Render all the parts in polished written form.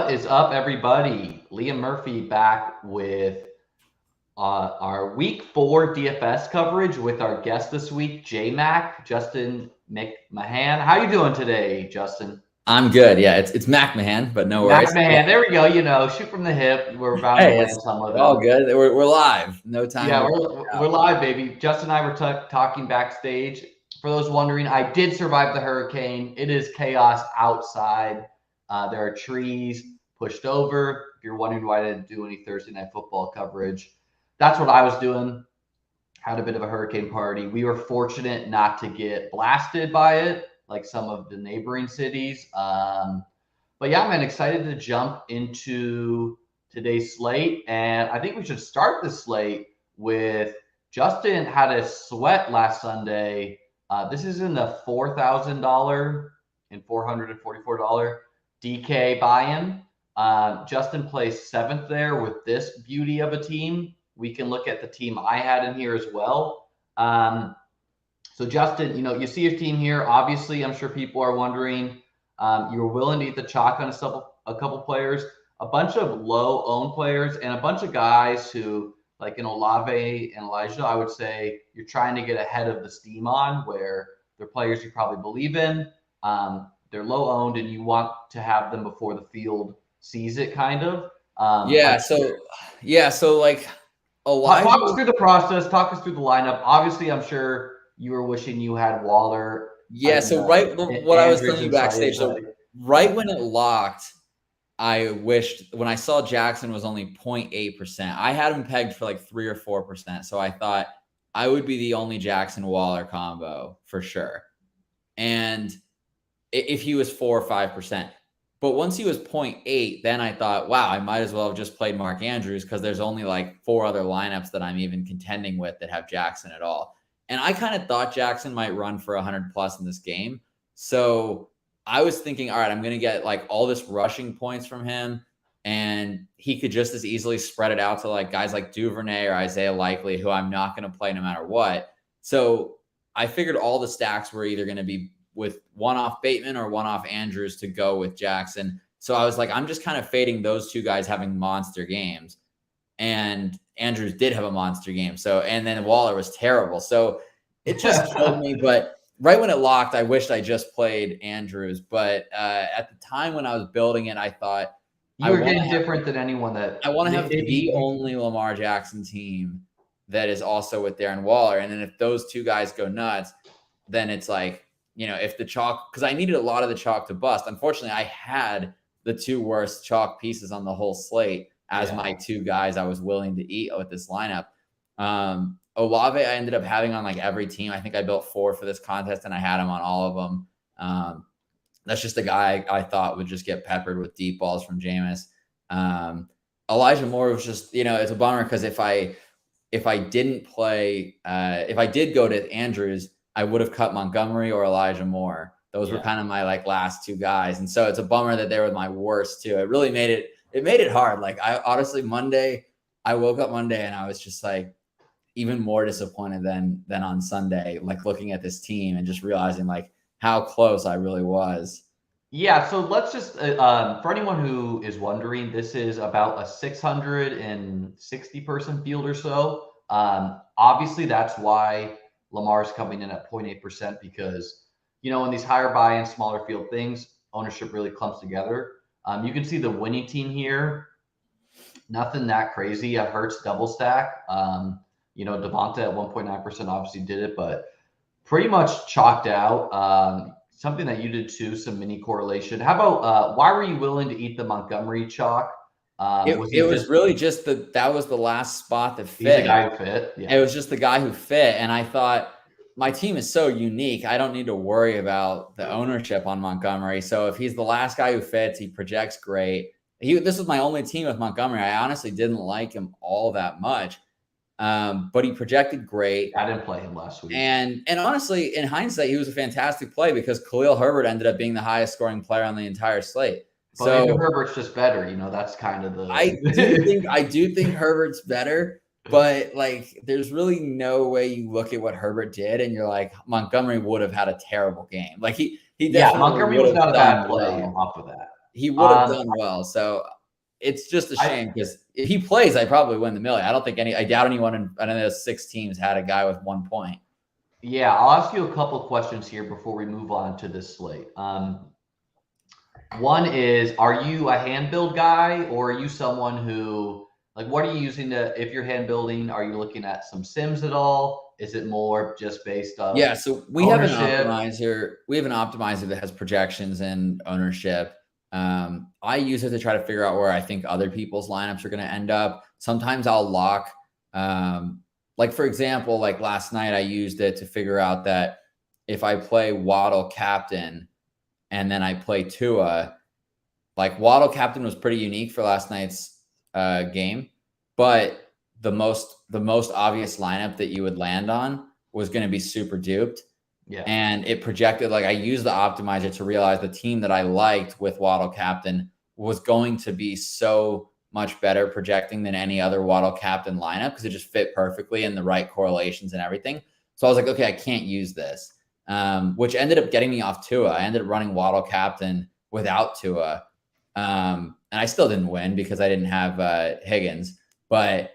What is up, everybody? Liam Murphy back with our Week 4 DFS coverage with our guest this week, Justin Macmahan. How you doing today, Justin? I'm good. Yeah, it's Macmahan, but no worries. Macmahan, there we go. Shoot from the hip. We're about to land some of it. All good. We're live. No time. Yeah, we're live, baby. Justin and I were talking backstage. For those wondering, I did survive the hurricane. It is chaos outside. There are trees pushed over. If you're wondering why I didn't do any Thursday night football coverage, that's what I was doing. Had a bit of a hurricane party. We were fortunate not to get blasted by it like some of the neighboring cities. But yeah, man, excited to jump into today's slate. And I think we should start the slate with Justin had a sweat last Sunday. This is in the $4,000 and $444 DK buy-in. Justin placed 7th there with this beauty of a team. We can look at the team I had in here as well. So Justin, you see your team here. Obviously, I'm sure people are wondering, you were willing to eat the chalk on a couple players, a bunch of low-owned players, and a bunch of guys who, like in Olave and Elijah, I would say you're trying to get ahead of the steam on, where they're players you probably believe in. They're low-owned, and you want to have them before the field sees it, kind of. So like Elijah. Talk us through the process. Talk us through the lineup. Obviously, I'm sure you were wishing you had Waller. Yeah. So what I was telling you backstage. So right when it locked, I wished when I saw Jackson was only 0.8%. I had him pegged for like 3 or 4%. So I thought I would be the only Jackson Waller combo for sure. And if he was 4 or 5%. But once he was 0.8, then I thought, wow, I might as well have just played Mark Andrews because there's only like 4 other lineups that I'm even contending with that have Jackson at all. And I kind of thought Jackson might run for 100 plus in this game. So I was thinking, all right, I'm going to get like all this rushing points from him. And he could just as easily spread it out to like guys like Duvernay or Isaiah Likely, who I'm not going to play no matter what. So I figured all the stacks were either going to be with one off Bateman or one off Andrews to go with Jackson. So I was like, I'm just kind of fading those two guys having monster games. And Andrews did have a monster game. So, and then Waller was terrible. So it just killed me. But right when it locked, I wished I just played Andrews. But at the time when I was building it, I thought you were getting different than anyone that I want to have the only Lamar Jackson team that is also with Darren Waller. And then if those two guys go nuts, then it's like, if the chalk, because I needed a lot of the chalk to bust. Unfortunately, I had the 2 worst chalk pieces on the whole slate as my 2 guys I was willing to eat with this lineup. Olave, I ended up having on like every team. I think I built 4 for this contest and I had him on all of them. That's just a guy I thought would just get peppered with deep balls from Jameis. Elijah Moore was just, it's a bummer because if I didn't play, if I did go to Andrews, I would have cut Montgomery or Elijah Moore. Those were kind of my like last 2 guys. And so it's a bummer that they were my worst too. It really made it hard. Like I honestly, I woke up Monday and I was just like even more disappointed than on Sunday, like looking at this team and just realizing like how close I really was. Yeah. So let's just, for anyone who is wondering, this is about a 660 person field or so. Obviously that's why Lamar's coming in at 0.8% because, in these higher buy-in, smaller field things, ownership really clumps together. You can see the winning team here. Nothing that crazy. A Hurts double stack. Devonta at 1.9% obviously did it, but pretty much chalked out. Something that you did too, some mini correlation. How about why were you willing to eat the Montgomery chalk? It was really just that was the last spot that fit. He's the guy who fit. Yeah. It was just the guy who fit. And I thought my team is so unique. I don't need to worry about the ownership on Montgomery. So if he's the last guy who fits, he projects great. This was my only team with Montgomery. I honestly didn't like him all that much. But he projected great. I didn't play him last week. And honestly, in hindsight, he was a fantastic play because Khalil Herbert ended up being the highest scoring player on the entire slate. But so Herbert's just better, that's kind of the. I do think Herbert's better, but like, there's really no way you look at what Herbert did and you're like, Montgomery would have had a terrible game. Like he definitely Montgomery was not a bad play off of that. he would have done well. So it's just a shame because if he plays, I probably win the million. I doubt anyone in those 6 teams had a guy with 1 point. Yeah, I'll ask you a couple questions here before we move on to this slate. One is, are you a hand build guy, or are you someone who, like, what are you using if you're hand building? Are you looking at some sims at all? Is it more just based on so we have an optimizer. We have an optimizer that has projections and ownership. I use it to try to figure out where I think other people's lineups are going to end up. Sometimes I'll lock, like, for example, like last night, I used it to figure out that if I play Waddle captain and then I play Tua, like Waddle captain was pretty unique for last night's game, but the most obvious lineup that you would land on was going to be super duped. Yeah. And it projected, like, I used the optimizer to realize the team that I liked with Waddle captain was going to be so much better projecting than any other Waddle captain lineup because it just fit perfectly in the right correlations and everything. So I was like, okay, I can't use this, which ended up getting me off Tua. I ended up running Waddle captain without Tua. And I still didn't win because I didn't have Higgins. But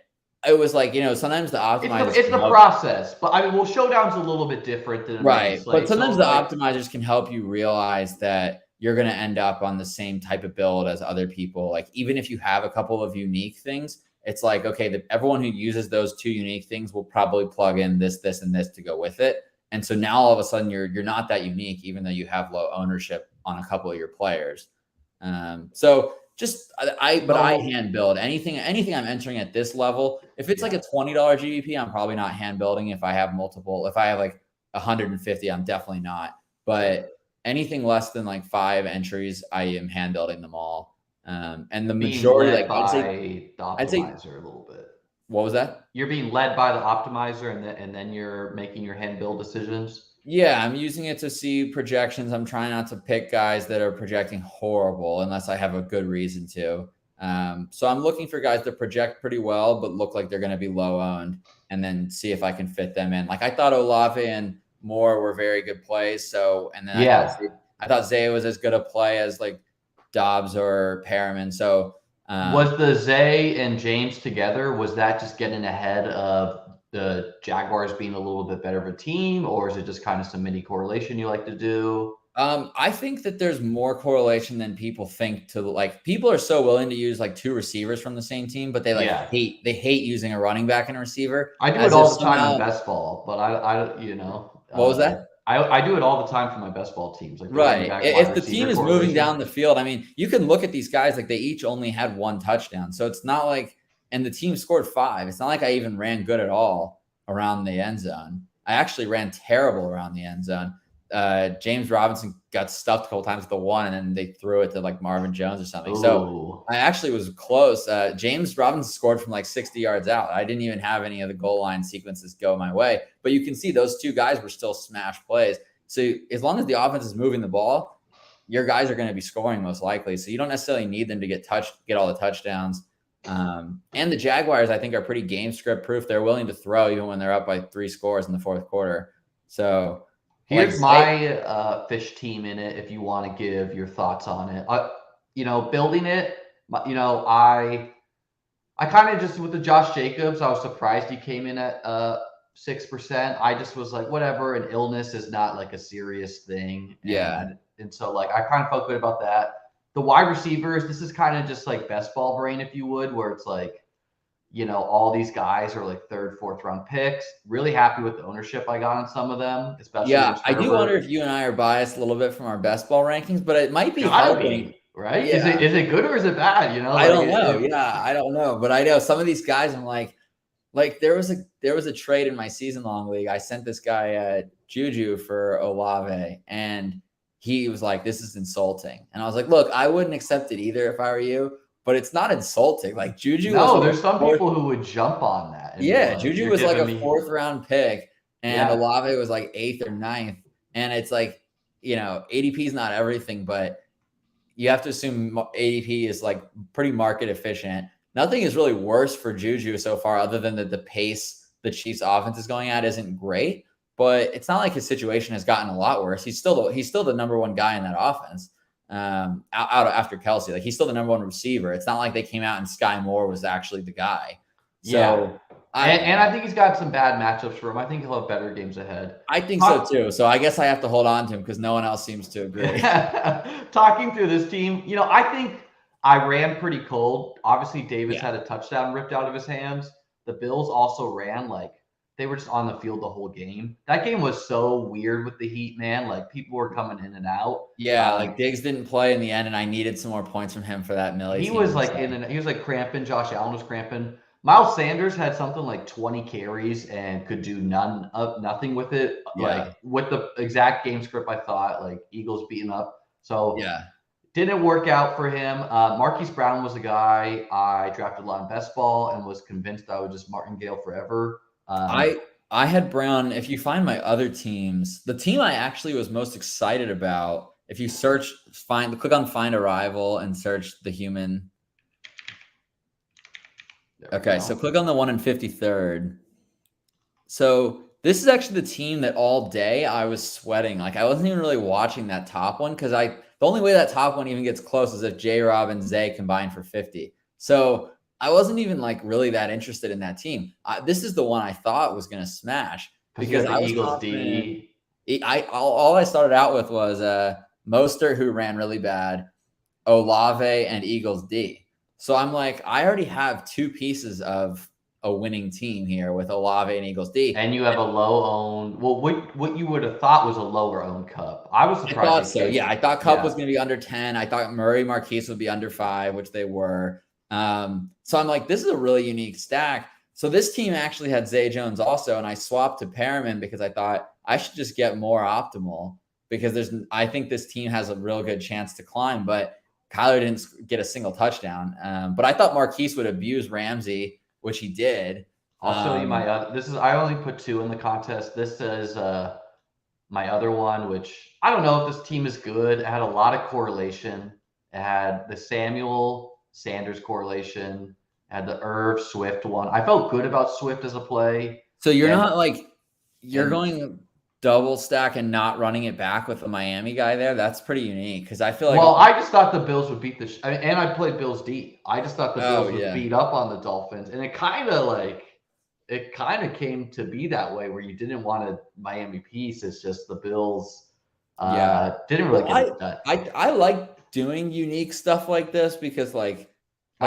it was like, sometimes the optimizers. It's the process. But I mean, well, Showdown's a little bit different than right. But sometimes the optimizers can help you realize that you're going to end up on the same type of build as other people. Like, even if you have a couple of unique things, it's like, okay, everyone who uses those 2 unique things will probably plug in this, and this to go with it. And so now all of a sudden you're not that unique, even though you have low ownership on a couple of your players. So just I hand build anything I'm entering at this level. If it's like a $20 GBP, I'm probably not hand building. If I have like 150, I'm definitely not. But anything less than like 5 entries, I am hand building them all. And the majority, like I'd say the optimizer a little bit. What was that? You're being led by the optimizer, and then you're making your hand build decisions. Yeah, I'm using it to see projections. I'm trying not to pick guys that are projecting horrible unless I have a good reason to. So I'm looking for guys that project pretty well, but look like they're going to be low owned, and then see if I can fit them in. Like, I thought Olave and Moore were very good plays. So, and then I thought Zay was as good a play as like Dobbs or Perriman. So was the Zay and James together? Was that just getting ahead of the Jaguars being a little bit better of a team, or is it just kind of some mini correlation you like to do? I think that there's more correlation than people think. People are so willing to use like 2 receivers from the same team, but they hate using a running back and a receiver. I do it all the time in best ball, but I what was that? I do it all the time for my best ball teams. Like, right. If the team is moving down the field, I mean, you can look at these guys, like they each only had 1 touchdown. So it's not like, and the team scored 5. It's not like I even ran good at all around the end zone. I actually ran terrible around the end zone. James Robinson got stuffed a couple times with the 1, and then they threw it to like Marvin Jones or something. Ooh. So I actually was close. James Robinson scored from like 60 yards out. I didn't even have any of the goal line sequences go my way, but you can see those 2 guys were still smash plays. So as long as the offense is moving the ball, your guys are going to be scoring most likely. So you don't necessarily need them to get all the touchdowns. And the Jaguars, I think, are pretty game script proof. They're willing to throw even when they're up by 3 scores in the 4th quarter. So here's my fish team in it, if you want to give your thoughts on it. Building it, I kind of just, with the Josh Jacobs, I was surprised he came in at 6%. I just was like, whatever, an illness is not like a serious thing. And so like I kind of felt good about that. The wide receivers, this is kind of just like best ball brain, if you would, where it's like, all these guys are like 3rd, 4th round picks. Really happy with the ownership I got on some of them, especially. Yeah, I do wonder if you and I are biased a little bit from our best ball rankings, but it might be helping. Right? Yeah. Is it good or is it bad? I don't know. I don't know. But I know some of these guys, I'm like there was a trade in my season long league. I sent this guy Juju for Olave, and he was like, this is insulting. And I was like, look, I wouldn't accept it either if I were you, but it's not insulting. Like Juju. No, there's some people who would jump on that. Yeah. Juju was like a 4th round pick, and Olave was like 8th or 9th. And it's like, ADP is not everything, but you have to assume ADP is like pretty market efficient. Nothing is really worse for Juju so far, other than that the pace the Chiefs offense is going at isn't great. But it's not like his situation has gotten a lot worse. He's still the number 1 guy in that offense. after Kelsey. Like, he's still the number one receiver. It's not like they came out and Sky Moore was actually the guy. So and I think he's got some bad matchups for him. I think he'll have better games ahead. I think so too. So I guess I have to hold on to him because no one else seems to agree. Talking through this team, I think I ran pretty cold. Obviously, Davis had a touchdown ripped out of his hands. The Bills also ran like they were just on the field the whole game. That game was so weird with the Heat, man. Like, people were coming in and out. Yeah, like Diggs didn't play in the end, and I needed some more points from him for that Millie. He was like he was like cramping. Josh Allen was cramping. Miles Sanders had something like 20 carries and could do nothing with it. Yeah. Like, with the exact game script, I thought, like, Eagles beating up. So didn't work out for him. Marquise Brown was a guy I drafted a lot in best ball and was convinced I would just martingale forever. I had Brown. If you find my other teams, the team I actually was most excited about, if you click on Find a Rival and search the human. Okay, so click on the one in 53rd. So this is actually the team that all day I was sweating. Like, I wasn't even really watching that top one because the only way that top one even gets close is if J-Rob and Zay combine for 50. So I wasn't even like really that interested in that team. This is the one I thought was going to smash because I was Eagles D. All I started out with was Mostert, who ran really bad, Olave, and Eagles D. So I'm like, I already have two pieces of a winning team here with Olave and Eagles D. And you have a low-owned – well, what you would have thought was a lower-owned Cup. I was surprised. I thought so. Yeah, I thought Cup was going to be under 10. I thought Murray Marquise would be under 5, which they were. So I'm like, this is a really unique stack. So this team actually had Zay Jones also, and I swapped to Perriman because I thought I should just get more optimal because I think this team has a real good chance to climb, but Kyler didn't get a single touchdown. But I thought Marquise would abuse Ramsey, which he did. I'll show you my I only put 2 in the contest. This is my other one, which I don't know if this team is good. It had a lot of correlation. It had the Samuel Sanders correlation. It had the Irv Swift one. I felt good about Swift as a play. So you're not like going double stack and not running it back with the Miami guy there. That's pretty unique because I feel like. Well, I just thought the Bills would beat and I played Bills D. I just thought the Bills would beat up on the Dolphins, and it kind of came to be that way where you didn't want a Miami piece. It's just the Bills didn't really get it done. I like doing unique stuff like this because I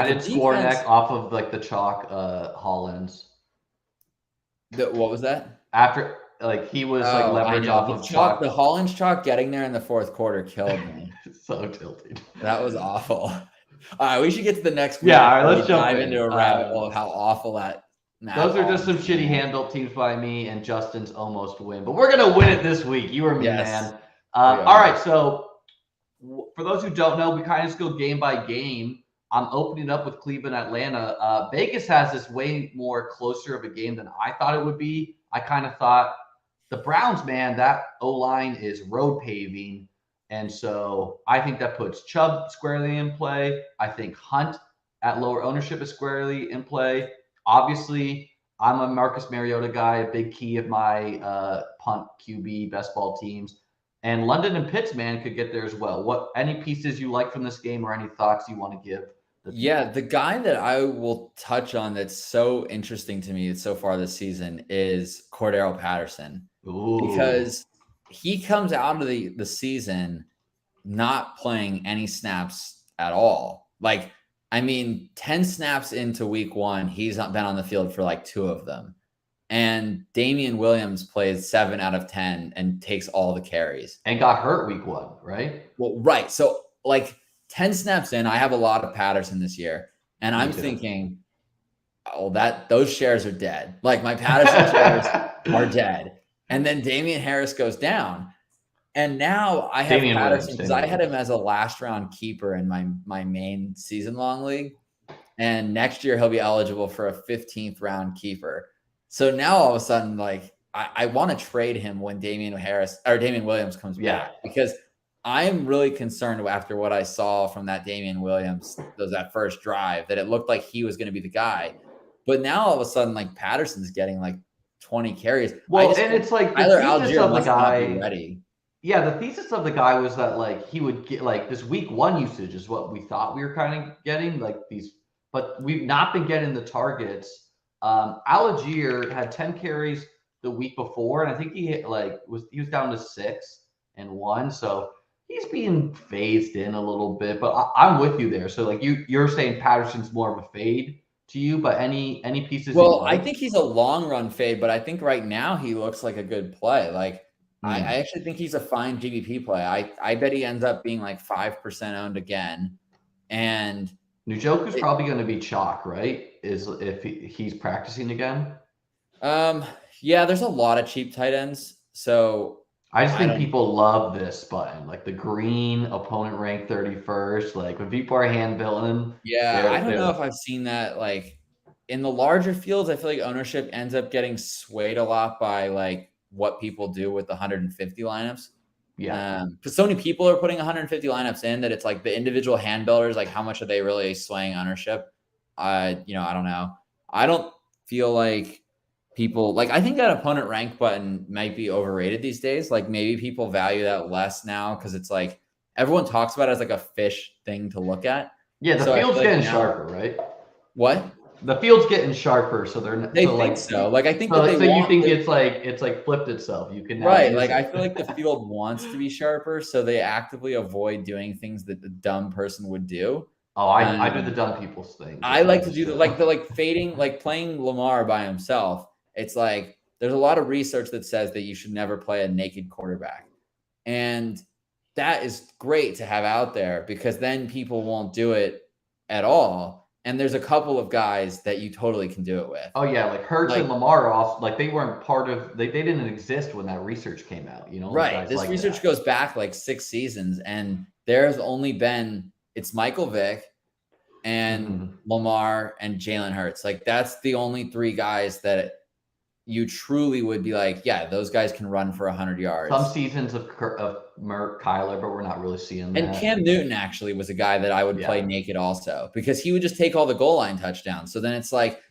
did score neck off of like the chalk Hollins. What was that? After he was leverage off of chalk. The Hollins chalk getting there in the fourth quarter killed me. So tilted. That was awful. All right, we should get to the next week. Yeah, all right, let's dive into a rabbit hole of how awful that. Those are just some shitty handle teams by me and Justin's almost win, but we're gonna win it this week. You or me, man. All right, so for those who don't know, we kind of just go game by game. I'm opening up with Cleveland, Atlanta. Vegas has this way more closer of a game than I thought it would be. I kind of thought the Browns, man, that O-line is road paving. And so I think that puts Chubb squarely in play. I think Hunt at lower ownership is squarely in play. Obviously, I'm a Marcus Mariota guy, a big key of my punt QB best ball teams. And London and Pitts, man, could get there as well. Any pieces you like from this game or any thoughts you want to give? The guy that I will touch on that's so interesting to me so far this season is Cordero Patterson. Ooh. Because he comes out of the season not playing any snaps at all. 10 snaps into week 1, he's not been on the field for 2 of them. And Damian Williams plays 7 out of 10 and takes all the carries. And got hurt week 1, right? Well, right. So 10 snaps in, I have a lot of Patterson this year. And I'm thinking, those shares are dead. My Patterson shares are dead. And then Damian Harris goes down. And now I have Patterson because I had him as a last round keeper in my main season long league. And next year he'll be eligible for a 15th round keeper. So now all of a sudden, I want to trade him when Damian Williams comes back because I'm really concerned after what I saw from that Damian Williams, that first drive, that it looked like he was going to be the guy. But now all of a sudden, Patterson's getting 20 carries. Well, and it's Tyler Algier must not be ready. Yeah, the thesis of the guy was that like he would get like this week 1 usage is what we thought we were kind of getting, like these, but we've not been getting the targets. Algier had 10 carries the week before, and I think he was down to 6 and 1, so he's being phased in a little bit. But I'm with you there. So like you're saying Patterson's more of a fade to you, but any pieces you like? I think he's a long run fade, but I think right now he looks like a good play. Like I actually think he's a fine GBP play. I bet he ends up being like 5% owned again. And Njoku's probably going to be chalk, right? Is if he's practicing again? Yeah, there's a lot of cheap tight ends. So I just think people love this button, like the green opponent ranked 31st. Like when people are hand building. Yeah, I don't know if I've seen that. Like in the larger fields, I feel like ownership ends up getting swayed a lot by like what people do with the 150 lineups. Yeah. Because so many people are putting 150 lineups in that it's like the individual hand builders, like how much are they really swaying ownership? I don't know. I don't feel like people like, I think that opponent rank button might be overrated these days. Like maybe people value that less now because it's like everyone talks about it as like a fish thing to look at. Yeah, the field's getting sharper, right? What? The field's getting sharper, so they think so. Like I think that so you think it's like flipped itself. You can now right. Like I feel like the field wants to be sharper, so they actively avoid doing things that the dumb person would do. Oh, I do the dumb people's thing. I like to do the fading, like playing Lamar by himself. It's like there's a lot of research that says that you should never play a naked quarterback, and that is great to have out there because then people won't do it at all. And there's a couple of guys that you totally can do it with. Oh yeah, like Hurts and Lamar off, like they weren't part of. They didn't exist when that research came out. You know, right? This research goes back like 6 seasons, and there's only been it's Michael Vick and Lamar and Jalen Hurts. Like that's the only 3 guys that you truly would be like, yeah, those guys can run for 100 yards. Some seasons of Kyler, but we're not really seeing that. And Cam Newton actually was a guy that I would play naked also because he would just take all the goal line touchdowns. So then it's like,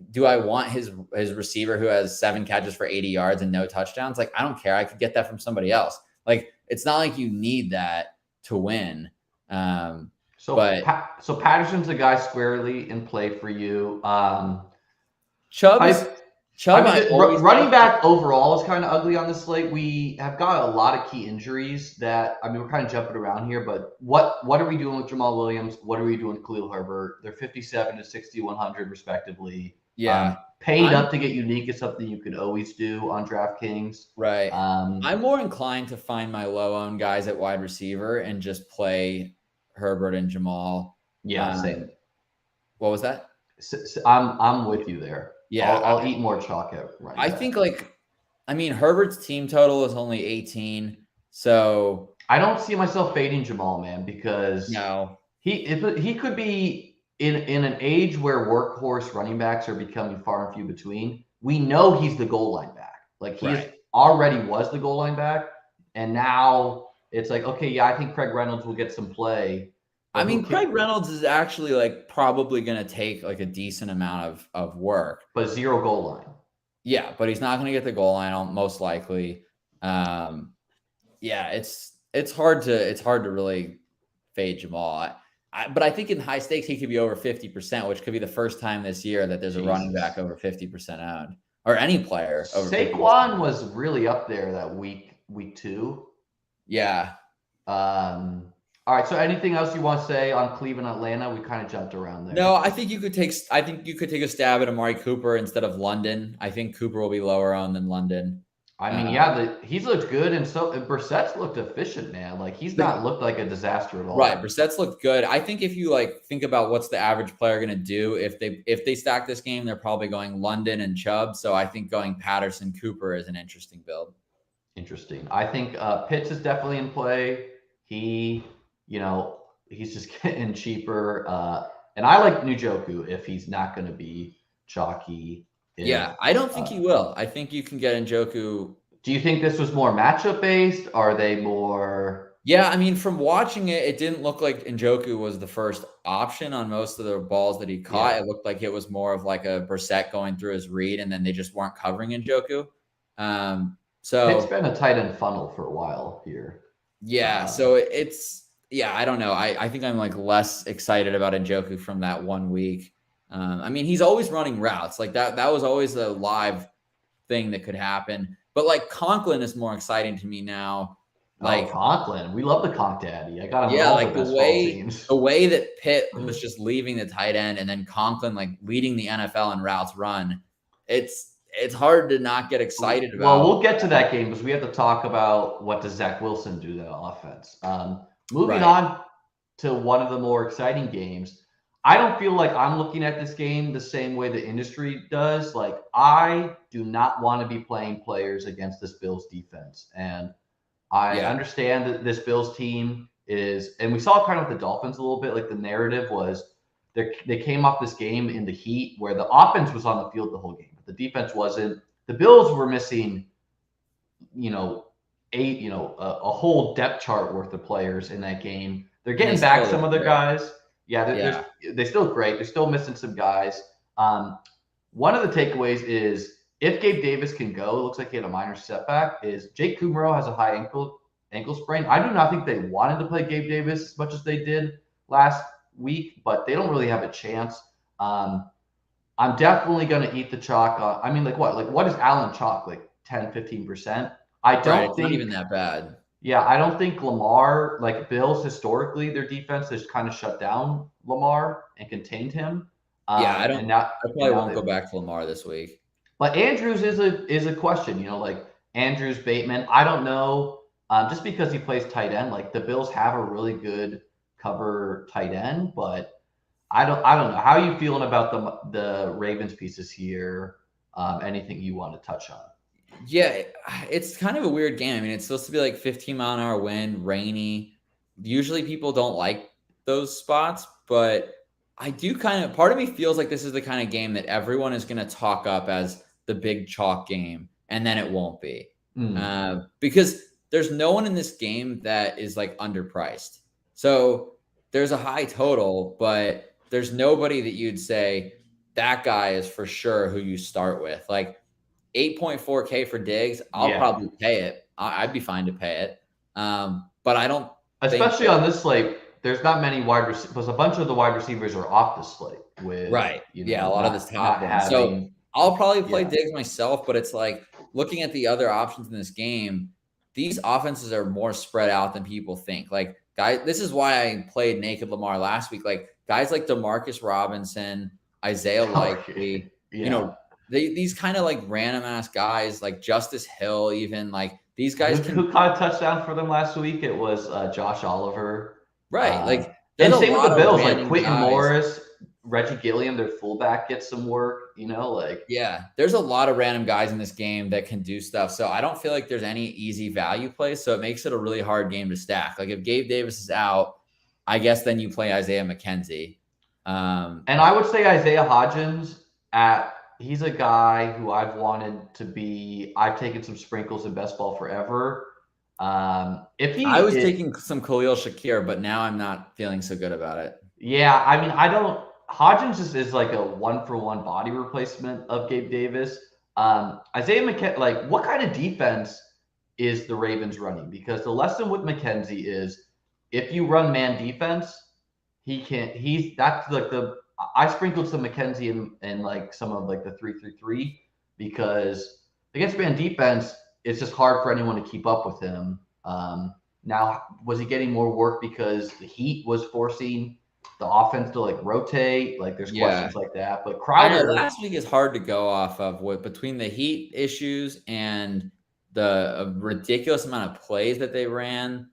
do I want his receiver who has 7 catches for 80 yards and no touchdowns? Like, I don't care. I could get that from somebody else. Like, it's not like you need that to win. So Patterson's a guy squarely in play for you. Running back overall is kind of ugly on this slate. We have got a lot of key injuries that, we're kind of jumping around here, but what are we doing with Jamal Williams? What are we doing with Khalil Herbert? They're 57 to 6,100 respectively. Yeah. Paying up to get unique is something you could always do on DraftKings. Right. I'm more inclined to find my low-owned guys at wide receiver and just play Herbert and Jamal. Yeah, same. What was that? I'm with you there. Yeah, I'll eat more chalk at right I think Herbert's team total is only 18, so I don't see myself fading Jamal, man, because he could be in an age where workhorse running backs are becoming far and few between. We know he's the goal line back. Like he already was the goal line back, and now it's like, okay, yeah, I think Craig Reynolds will get some play. Craig Reynolds is actually like probably going to take like a decent amount of work, but 0 goal line. Yeah, but he's not going to get the goal line most likely. Yeah, it's hard to really fade Jamal. But I think in high stakes he could be over 50%, which could be the first time this year that there's a running back over 50% owned, or any player over. Saquon was really up there that week 2. Yeah. All right. So anything else you want to say on Cleveland, Atlanta? We kind of jumped around there. No, I think you could take a stab at Amari Cooper instead of London. I think Cooper will be lower owned than London. He's looked good, and so Brissett's looked efficient, man. Like he's not looked like a disaster at all. Right, Brissett's looked good. I think if you think about what's the average player going to do if they stack this game, they're probably going London and Chubb. So I think going Patterson Cooper is an interesting build. Interesting. I think Pitts is definitely in play. He's just getting cheaper. And I like Njoku if he's not going to be chalky. Yeah, I don't think he will. I think you can get Njoku. Do you think this was more matchup based? Are they more? Yeah, from watching it, it didn't look like Njoku was the first option on most of the balls that he caught. Yeah. It looked like it was more of like a Brissett going through his read, and then they just weren't covering Njoku. So Pitt's been a tight end funnel for a while here. Yeah. So I don't know. I think I'm like less excited about Njoku from that 1 week. I mean, he's always running routes like that. That was always a live thing that could happen. But like Conklin is more exciting to me now. Like Conklin, we love the Conk Daddy. I got him on all like the best ball teams. The way that Pitt was just leaving the tight end and then Conklin like leading the NFL in routes run, it's hard to not get excited about. Well, we'll get to that game because we have to talk about what does Zach Wilson do to that offense. Moving on to one of the more exciting games. I don't feel like I'm looking at this game the same way the industry does. Like, I do not want to be playing players against this Bills defense. And I understand that this Bills team is, and we saw kind of with the Dolphins a little bit, like the narrative was they came off this game in the heat where the offense was on the field the whole game, but the defense wasn't. The Bills were missing, a whole depth chart worth of players in that game. They're getting back some of their guys. Yeah, they're still great. They're still missing some guys. One of the takeaways is if Gabe Davis can go, it looks like he had a minor setback, is Jake Kumerow has a high ankle sprain. I do not think they wanted to play Gabe Davis as much as they did last week, but they don't really have a chance. I'm definitely going to eat the chalk. What is Allen chalk? Like 10, 15%? I don't think it's not even that bad. Yeah, I don't think Lamar, like Bills historically, their defense has kind of shut down Lamar and contained him. I probably won't go back to Lamar this week. But Andrews is a question, like Andrews, Bateman. I don't know, just because he plays tight end. Like the Bills have a really good cover tight end, but I don't know. How are you feeling about the Ravens pieces here? Anything you want to touch on? Yeah, it's kind of a weird game. I mean, it's supposed to be like 15-mile-an-hour wind, rainy. Usually people don't like those spots, but I do part of me feels like this is the kind of game that everyone is going to talk up as the big chalk game, and then it won't be. Because there's no one in this game that is like underpriced. So there's a high total, but there's nobody that you'd say that guy is for sure who you start with. Like 8.4K for Diggs, I'll probably pay it. I'd be fine to pay it. But I don't. Especially on this slate, there's not many wide receivers because a bunch of the wide receivers are off the slate. With a lot of this top one. So I'll probably play Diggs myself, but it's like looking at the other options in this game, these offenses are more spread out than people think. Like, guys, this is why I played Naked Lamar last week. Like, guys like Demarcus Robinson, Isaiah Likely, these kind of like random ass guys like Justice Hill, even like these guys who caught a touchdown for them last week. It was Josh Oliver, right? And same with the Bills, like Quentin Morris, Reggie Gilliam, their fullback, gets some work. There's a lot of random guys in this game that can do stuff. So I don't feel like there's any easy value plays. So it makes it a really hard game to stack. Like if Gabe Davis is out, I guess then you play Isaiah McKenzie. And I would say Isaiah Hodgins he's a guy who I've wanted to be. I've taken some sprinkles in best ball forever. I was taking some Khalil Shakir, but now I'm not feeling so good about it. Yeah, I mean, Hodgins just is like a 1-for-1 body replacement of Gabe Davis. Isaiah McKenzie, what kind of defense is the Ravens running? Because the lesson with McKenzie is if you run man defense, I sprinkled some McKenzie in like some of like the 3-3-3 because against man defense, it's just hard for anyone to keep up with him. Now, was he getting more work because the heat was forcing the offense to like rotate? Like there's questions like that. But Crowder last week is hard to go off of between the heat issues and the ridiculous amount of plays that they ran.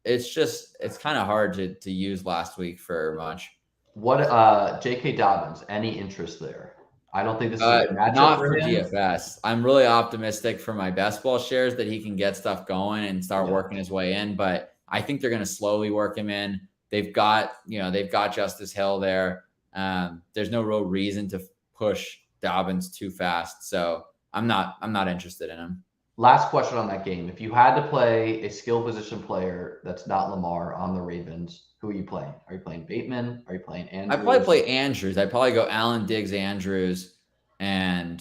It's kind of hard to use last week for much. What J.K. Dobbins? Any interest there? I don't think this is a matchup not for DFS. I'm really optimistic for my best ball shares that he can get stuff going and start working his way in, but I think they're going to slowly work him in. They've got Justice Hill there. There's no real reason to push Dobbins too fast, so I'm not interested in him. Last question on that game: if you had to play a skill position player that's not Lamar on the Ravens, who are you playing? Are you playing Bateman? Are you playing Andrews? I'd probably play Andrews. I'd probably go Allen, Diggs, Andrews, and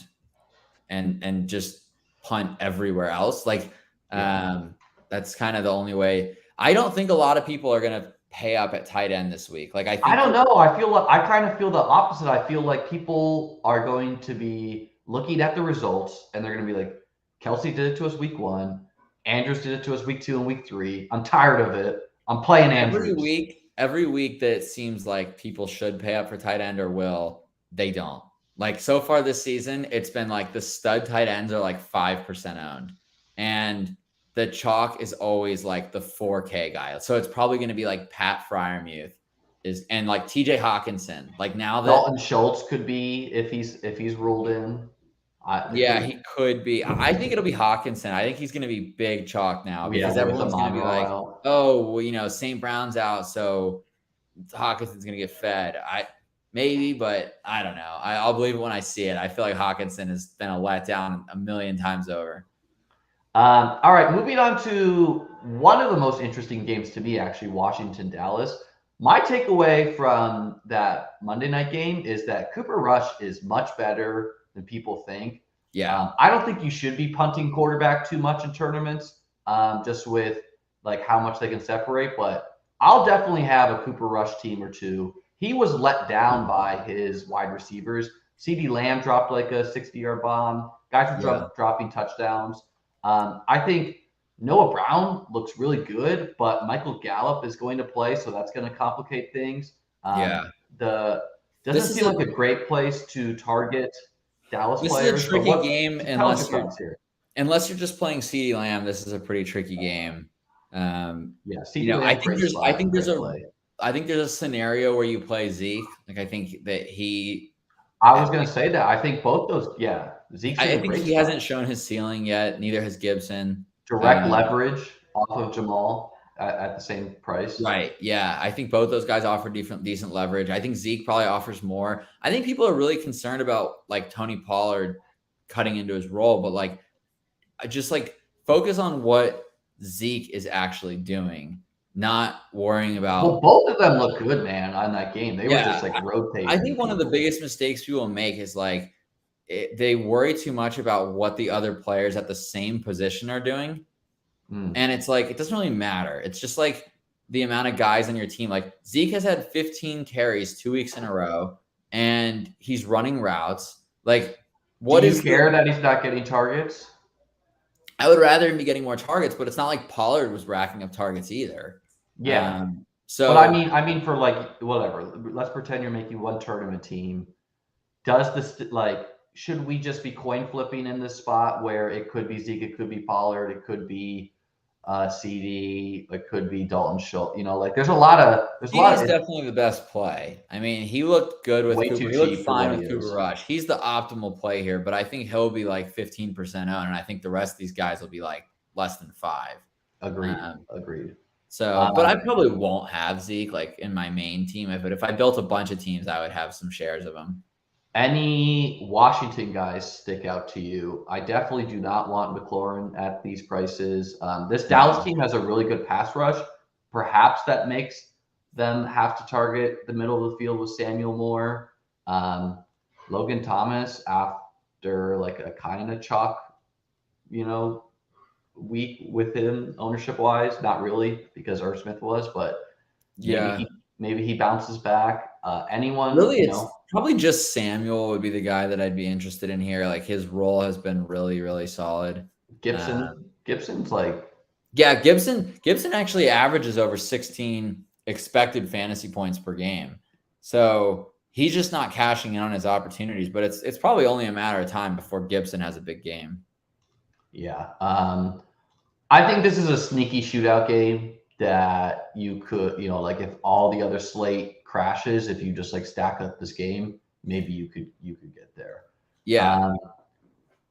just punt everywhere else. Like, that's kind of the only way. I don't think a lot of people are going to pay up at tight end this week. Like, I don't know. I kind of feel the opposite. I feel like people are going to be looking at the results and they're going to be like, Kelsey did it to us week 1. Andrews did it to us week 2 and week 3. I'm tired of it. I'm playing Andrews. Every week that it seems like people should pay up for tight end or will, they don't. Like, so far this season, it's been like the stud tight ends are like 5% owned. And the chalk is always like the 4K guy. So it's probably going to be like Pat Freiermuth and like TJ Hawkinson. Like, now that Dalton Schultz could be if he's ruled in. He could be. I think it'll be Hawkinson. I think he's going to be big chalk now because everyone's going to be like, oh, well, St. Brown's out, so Hawkinson's going to get fed. Maybe, but I don't know. I'll believe it when I see it. I feel like Hawkinson has been a letdown a million times over. All right, moving on to one of the most interesting games to me, actually, Washington-Dallas. My takeaway from that Monday night game is that Cooper Rush is much better than people think. Yeah. I don't think you should be punting quarterback too much in tournaments, just with like how much they can separate. But I'll definitely have a Cooper Rush team or two. He was let down by his wide receivers. CeeDee Lamb dropped like a 60-yard bomb. Guys were dropping touchdowns. I think Noah Brown looks really good, but Michael Gallup is going to play, so that's going to complicate things. Doesn't seem like a great place to target Dallas players. This is a tricky game unless you're just playing CeeDee Lamb. This is a pretty tricky game. CeeDee Lamb. I think there's a scenario where you play Zeke. Like, I think that I was going to say that. I think both those. Yeah, Zeke. I think he hasn't shown his ceiling yet. Neither has Gibson. Direct leverage off of Jamal at the same price. Right. Yeah. I think both those guys offer decent leverage. I think Zeke probably offers more. I think people are really concerned about like Tony Pollard cutting into his role, but like, just like focus on what Zeke is actually doing, not worrying about. Well, both of them look good, man, on that game. They were just like rotating. I think one of the biggest mistakes people make is like they worry too much about what the other players at the same position are doing. And it's like, it doesn't really matter. It's just like the amount of guys on your team. Like, Zeke has had 15 carries 2 weeks in a row and he's running routes. Like, do you care that he's not getting targets? I would rather him be getting more targets, but it's not like Pollard was racking up targets either. Yeah. But I mean for like whatever. Let's pretend you're making one tournament team. Does this should we just be coin flipping in this spot where it could be Zeke, it could be Pollard, it could be CD, it could be Dalton Schultz. There's a lot of. He's definitely the best play. I mean, he looked good with Cooper. He looked fine with Cooper Rush. He's the optimal play here, but I think he'll be like 15% owned, and I think the rest of these guys will be like less than 5. Agreed. So, but I probably won't have Zeke like in my main team. If I built a bunch of teams, I would have some shares of him. Any Washington guys stick out to you? I definitely do not want McLaurin at these prices. This Dallas team has a really good pass rush. Perhaps that makes them have to target the middle of the field with Samuel Moore. Logan Thomas, after like a kind of chalk, week with him ownership wise, not really because Irv Smith was, but maybe he bounces back. Anyone really? It's probably just Samuel would be the guy that I'd be interested in here. Like, his role has been really, really solid. Gibson's like, Gibson actually averages over 16 expected fantasy points per game. So he's just not cashing in on his opportunities, but it's probably only a matter of time before Gibson has a big game. Yeah. I think this is a sneaky shootout game that you could, like if all the other slate crashes, if you just like stack up this game, maybe you could get there. Yeah.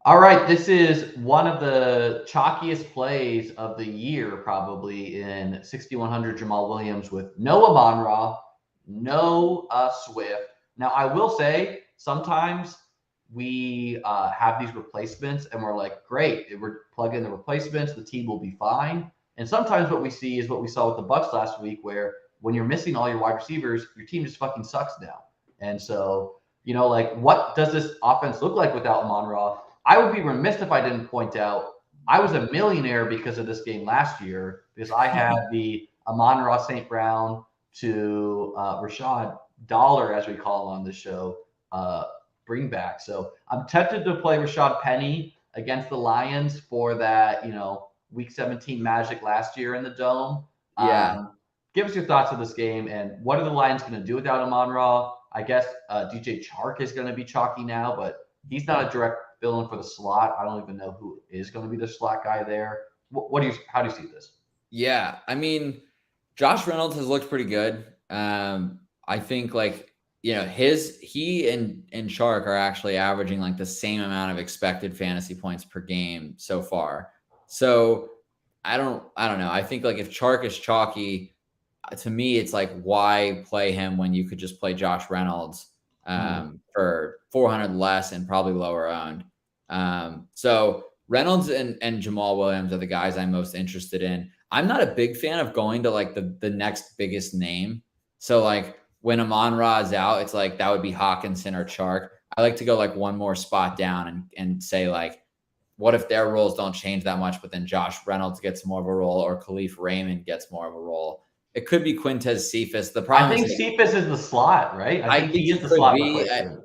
All right. This is one of the chalkiest plays of the year, probably in 6,100 Jamal Williams with no Amon-Ra, no Swift. Now, I will say sometimes we have these replacements and we're like, great, if we're plugging the replacements, the team will be fine. And sometimes what we see is what we saw with the Bucs last week, where when you're missing all your wide receivers, your team just fucking sucks now. And so, what does this offense look like without Amon-Ra? I would be remiss if I didn't point out I was a millionaire because of this game last year because I had the Amon-Ra St. Brown to Rashad Dollar, as we call him on the show, bring back. So I'm tempted to play Rashad Penny against the Lions for that, Week 17 magic last year in the Dome. Yeah. Give us your thoughts on this game and what are the Lions going to do without Amon-Ra? I guess DJ Chark is going to be chalky now, but he's not a direct fill-in for the slot. I don't even know who is going to be the slot guy there. How do you see this? Yeah, I mean, Josh Reynolds has looked pretty good. I think he and Chark are actually averaging like the same amount of expected fantasy points per game so far. So I don't know. I think like if Chark is chalky, to me, it's like, why play him when you could just play Josh Reynolds for 400 less and probably lower owned. So Reynolds and Jamal Williams are the guys I'm most interested in. I'm not a big fan of going to like the next biggest name. So like when Amon-Ra is out, it's like that would be Hawkinson or Chark. I like to go like one more spot down and say like, what if their roles don't change that much, but then Josh Reynolds gets more of a role or Khalif Raymond gets more of a role? It could be Quintez Cephas. The problem I think Cephas is the slot, right? I think he is the slot.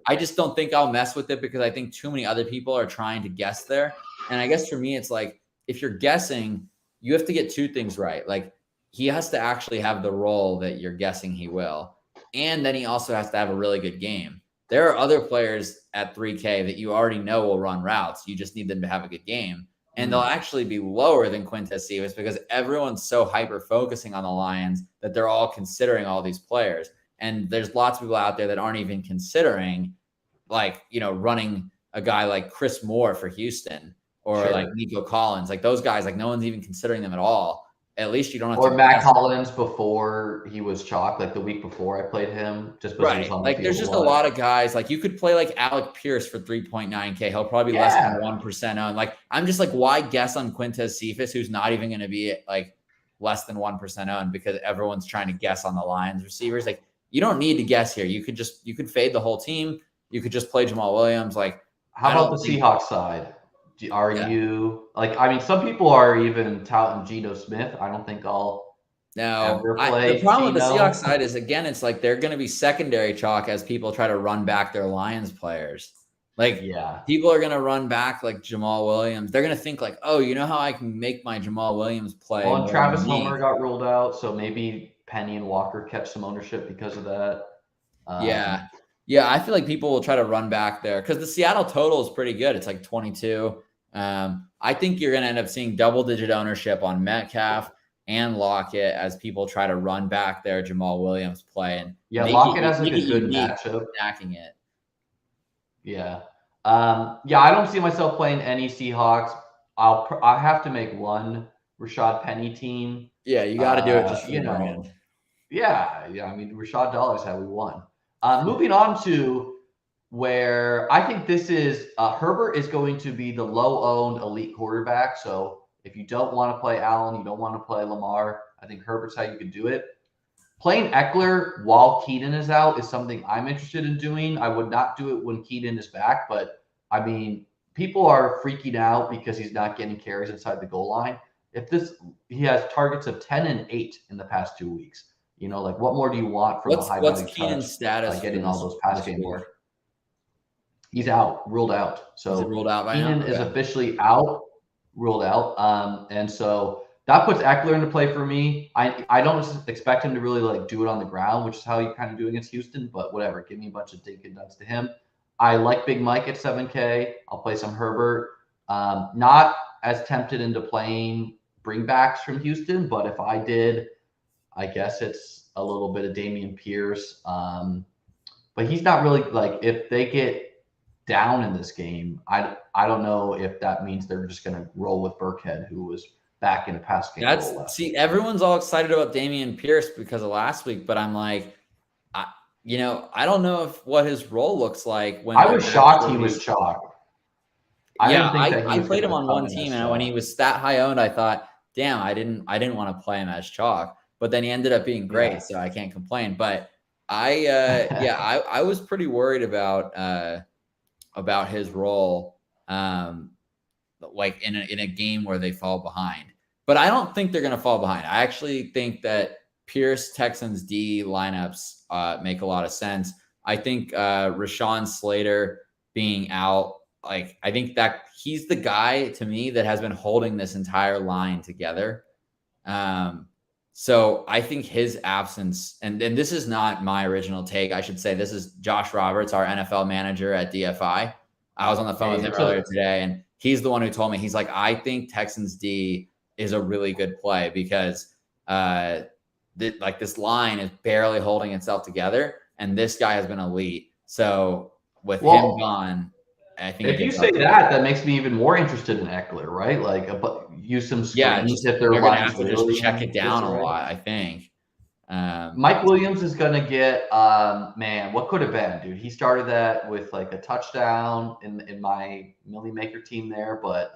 I just don't think I'll mess with it because I think too many other people are trying to guess there. And I guess for me, it's like, if you're guessing, you have to get two things right. Like he has to actually have the role that you're guessing he will. And then he also has to have a really good game. There are other players at 3K that you already know will run routes. You just need them to have a good game. And they'll actually be lower than Quintez Cephas because everyone's so hyper-focusing on the Lions that they're all considering all these players. And there's lots of people out there that aren't even considering, running a guy like Chris Moore for Houston or like Nico Collins. Like those guys, like no one's even considering them at all. At least you don't have or to. Or Matt Collins before he was chalk, like the week before I played him. Just because he was on the field there's just a lot of guys. Like you could play like Alec Pierce for 3.9K. He'll probably be less than 1% owned. Like I'm just like, why guess on Quintez Cephas, who's not even going to be like less than 1% owned because everyone's trying to guess on the Lions receivers. Like you don't need to guess here. You could fade the whole team. You could just play Jamal Williams. Like how about the Seahawks side? Are you like? I mean, some people are even touting Geno Smith. I don't think I'll ever play. The problem with the Seahawks side is, again, it's like they're going to be secondary chalk as people try to run back their Lions players. Like, people are going to run back like Jamal Williams. They're going to think like, oh, you know how I can make my Jamal Williams play? Well, and Travis Homer got ruled out, so maybe Penny and Walker catch some ownership because of that. Yeah, I feel like people will try to run back there because the Seattle total is pretty good. It's like 22. I think you're going to end up seeing double-digit ownership on Metcalf and Lockett as people try to run back their Jamal Williams play. And Lockett has like a good matchup. Attacking it. Yeah. I don't see myself playing any Seahawks. I have to make one Rashad Penny team. Yeah, you got to do it just for the brand. Yeah. I mean, Rashad Dollars how we won. Moving on to where I think this is Herbert is going to be the low-owned elite quarterback. So if you don't want to play Allen, you don't want to play Lamar, I think Herbert's how you could do it. Playing Eckler while Keaton is out is something I'm interested in doing. I would not do it when Keaton is back, but I mean, people are freaking out because he's not getting carries inside the goal line. He has targets of 10 and 8 in the past 2 weeks. Like what more do you want from a high value What's Keenan's status? Getting all those pass game work. He's out, ruled out. So is it ruled out by Keenan is officially out, ruled out. And so that puts Eckler into play for me. I don't expect him to really like do it on the ground, which is how you kind of do against Houston, but whatever. Give me a bunch of dink and dunks to him. I like Big Mike at 7K. I'll play some Herbert. Not as tempted into playing bringbacks from Houston, but if I did, I guess it's a little bit of Dameon Pierce. But he's not really like if they get down in this game, I don't know if that means they're just going to roll with Burkhead, who was back in a pass game. Everyone's all excited about Dameon Pierce because of last week, but I'm like, I don't know what his role looks like. When I was shocked he was chalk. I played him on one team, and when he was stat high owned, I thought, damn, I didn't want to play him as chalk. But then he ended up being great, so I can't complain. But I was pretty worried about his role like in a game where they fall behind. But I don't think they're going to fall behind. I actually think that Pierce Texans D lineups make a lot of sense. I think Rashawn Slater being out, like I think that he's the guy to me that has been holding this entire line together. So I think his absence, and this is not my original take, I should say this is Josh Roberts, our NFL manager at DFI. I was on the phone with him earlier today, and he's the one who told me, he's like, I think Texans D is a really good play because like this line is barely holding itself together, and this guy has been elite. So with him gone, I think if you say that makes me even more interested in Eckler, right? Like use some screens if they're going to have to just check it down a lot, I think. Mike Williams is going to get, man, what could have been, dude? He started that with like a touchdown in my Millie Maker team there, but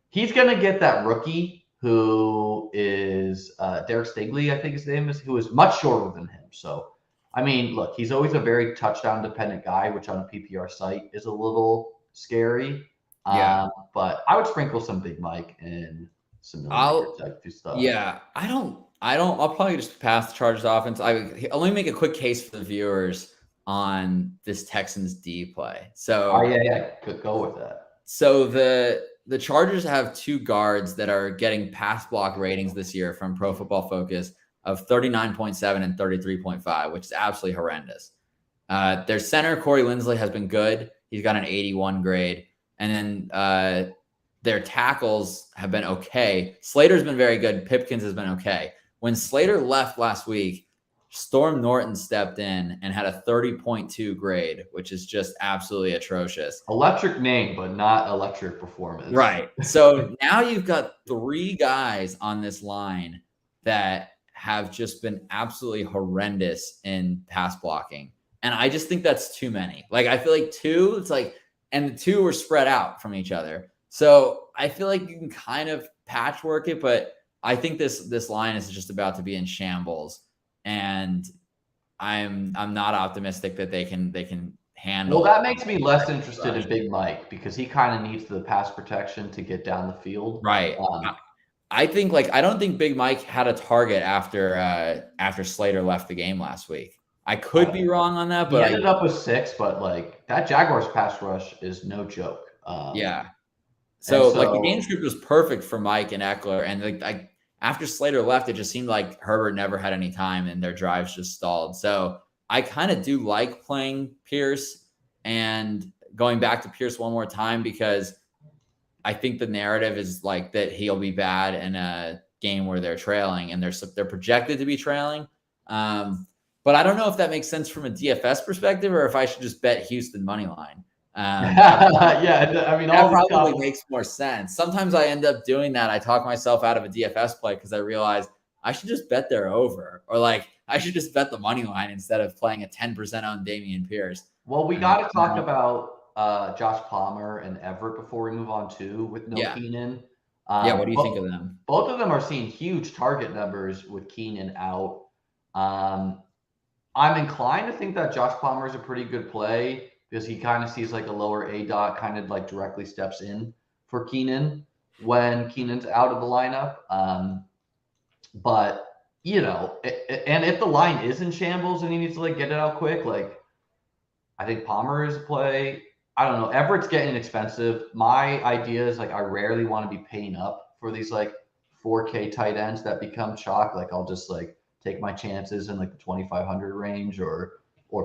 he's going to get that rookie who is Derek Stigley, I think his name is, who is much shorter than him. So, I mean, look, he's always a very touchdown-dependent guy, which on a PPR site is a little scary. Yeah. But I would sprinkle some Big Mike and some Millie Maker type stuff. Yeah, I'll probably just pass the Chargers offense. I'll only make a quick case for the viewers on this Texans D play. So could go with that. So the Chargers have two guards that are getting pass block ratings this year from Pro Football Focus of 39.7 and 33.5, which is absolutely horrendous. Their center, Corey Linsley, has been good. He's got an 81 grade. And then their tackles have been okay. Slater's been very good. Pipkins has been okay. When Slater left last week, Storm Norton stepped in and had a 30.2 grade, which is just absolutely atrocious. Electric name, but not electric performance. Right. So now you've got three guys on this line that have just been absolutely horrendous in pass blocking. And I just think that's too many. Like, I feel like two, it's like, and the two were spread out from each other. So I feel like you can kind of patchwork it, but I think this line is just about to be in shambles. And I'm not optimistic that they can handle. Well, that makes me less interested in Big Mike because he kind of needs the pass protection to get down the field. Right. I think I don't think Big Mike had a target after Slater left the game last week. I could be wrong on that, but he ended up with 6. But that Jaguars pass rush is no joke. Yeah. So the game script was perfect for Mike and Eckler, and after Slater left, it just seemed like Herbert never had any time and their drives just stalled. So I kind of do like playing Pierce and going back to Pierce one more time because I think the narrative is that he'll be bad in a game where they're trailing and they're projected to be trailing. But I don't know if that makes sense from a DFS perspective or if I should just bet Houston money line. Yeah, I mean, that probably makes more sense. Sometimes I end up doing that. I talk myself out of a DFS play because I realize I should just bet they're over, or I should just bet the money line instead of playing a 10% on Dameon Pierce. Well, we got to talk about Josh Palmer and Everett before we move on too with Keenan. What do you think of them? Both of them are seeing huge target numbers with Keenan out. I'm inclined to think that Josh Palmer is a pretty good play because he kind of sees a lower ADOT, kind of directly steps in for Keenan when Keenan's out of the lineup. But, and if the line is in shambles and he needs to get it out quick, I think Palmer is a play. I don't know. Everett's getting expensive. My idea is I rarely want to be paying up for these 4K tight ends that become chalk. I'll just take my chances in the 2,500 range or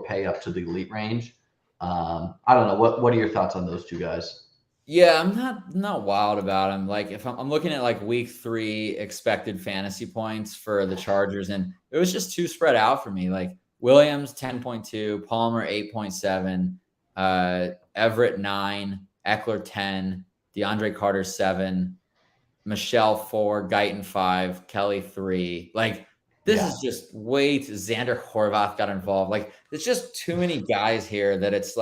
pay up to the elite range. I don't know. What are your thoughts on those two guys? Yeah, I'm not wild about them. If I'm looking at week 3 expected fantasy points for the Chargers, and it was just too spread out for me. Williams 10.2, Palmer 8.7, Everett 9, Eckler 10, DeAndre Carter 7, Michelle 4, Guyton 5, Kelly 3. This is just Xander Horvath got involved. It's just too many guys here that it's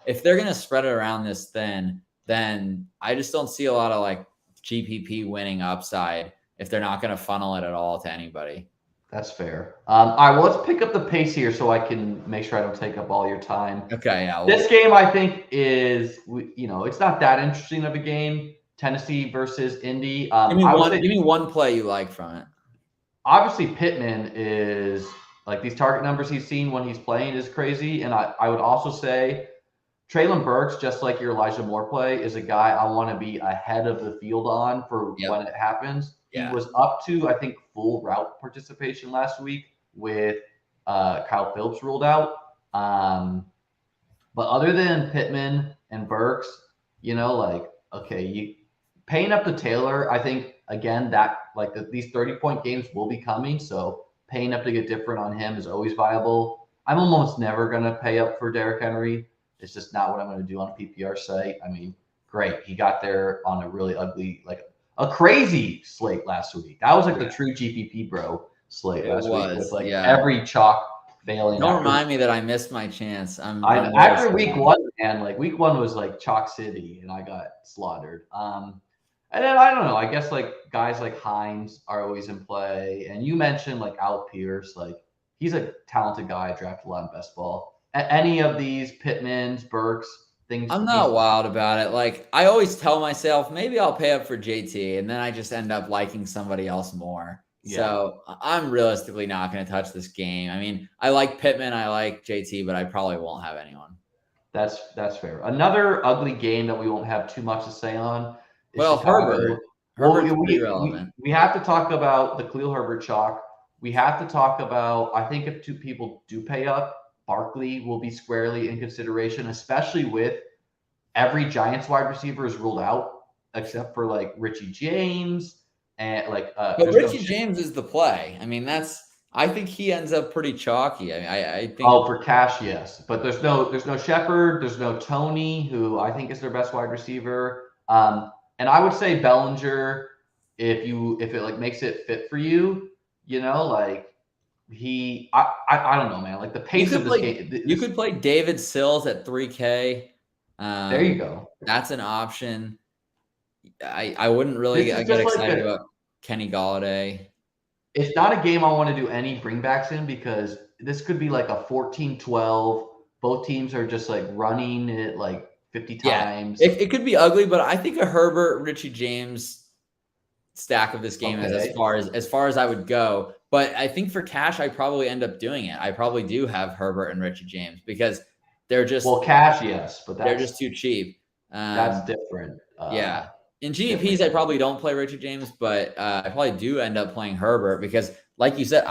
if they're going to spread it around this thin, then I just don't see a lot of GPP winning upside if they're not going to funnel it at all to anybody. That's fair. All right, well, let's pick up the pace here so I can make sure I don't take up all your time. Okay, yeah. This game, I think, is, it's not that interesting of a game. Tennessee versus Indy. Give me one play you like from it. Obviously, Pittman is like these target numbers he's seen when he's playing is crazy. And I would also say Treylon Burks, just like your Elijah Moore play, is a guy I want to be ahead of the field on for when it happens. Yeah. He was up to, I think, full route participation last week with Kyle Phillips ruled out. But other than Pittman and Burks, you paying up to Taylor, I think, again, that these 30-point games will be coming. So paying up to get different on him is always viable. I'm almost never going to pay up for Derrick Henry. It's just not what I'm going to do on a PPR site. I mean, great. He got there on a really ugly, a crazy slate last week. That was the true GPP bro slate last week with every chalk failing. Don't remind me that I missed my chance. After week one, man, week one was chalk city and I got slaughtered. And then I don't know, I guess guys like Hines are always in play. And you mentioned Al Pierce, he's a talented guy. I drafted a lot in best ball. Any of these Pittmans, Burks, things. I'm not wild about it. I always tell myself maybe I'll pay up for JT, and then I just end up liking somebody else more. Yeah. So I'm realistically not going to touch this game. I mean, I like Pittman, I like JT, but I probably won't have anyone. That's fair. Another ugly game that we won't have too much to say on. Well, Herbert. Herbert's pretty relevant. We have to talk about the Khalil Herbert chalk. We have to talk about, I think if two people do pay up, Barkley will be squarely in consideration, especially with every Giants wide receiver is ruled out except for Richie James and But Richie James is the play. I mean, I think he ends up pretty chalky. I think. Oh, for cash, yes, but there's no Shepard, there's no Tony, who I think is their best wide receiver. And I would say Bellinger, if it makes it fit for you, I don't know, man. The pace of this game. You could play David Sills at 3K. There you go. That's an option. I wouldn't really get excited about Kenny Golladay. It's not a game I want to do any bringbacks in because this could be a 14-12. Both teams are just running it 50 times. It could be ugly, but I think a Herbert, Richie James stack of this game is as far as I would go. But I think for cash, I probably end up doing it. I probably do have Herbert and Richie James because they're just cash, yes, but they're just too cheap. That's different. Yeah. In GPPs, I probably don't play Richie James, but I probably do end up playing Herbert because, like you said,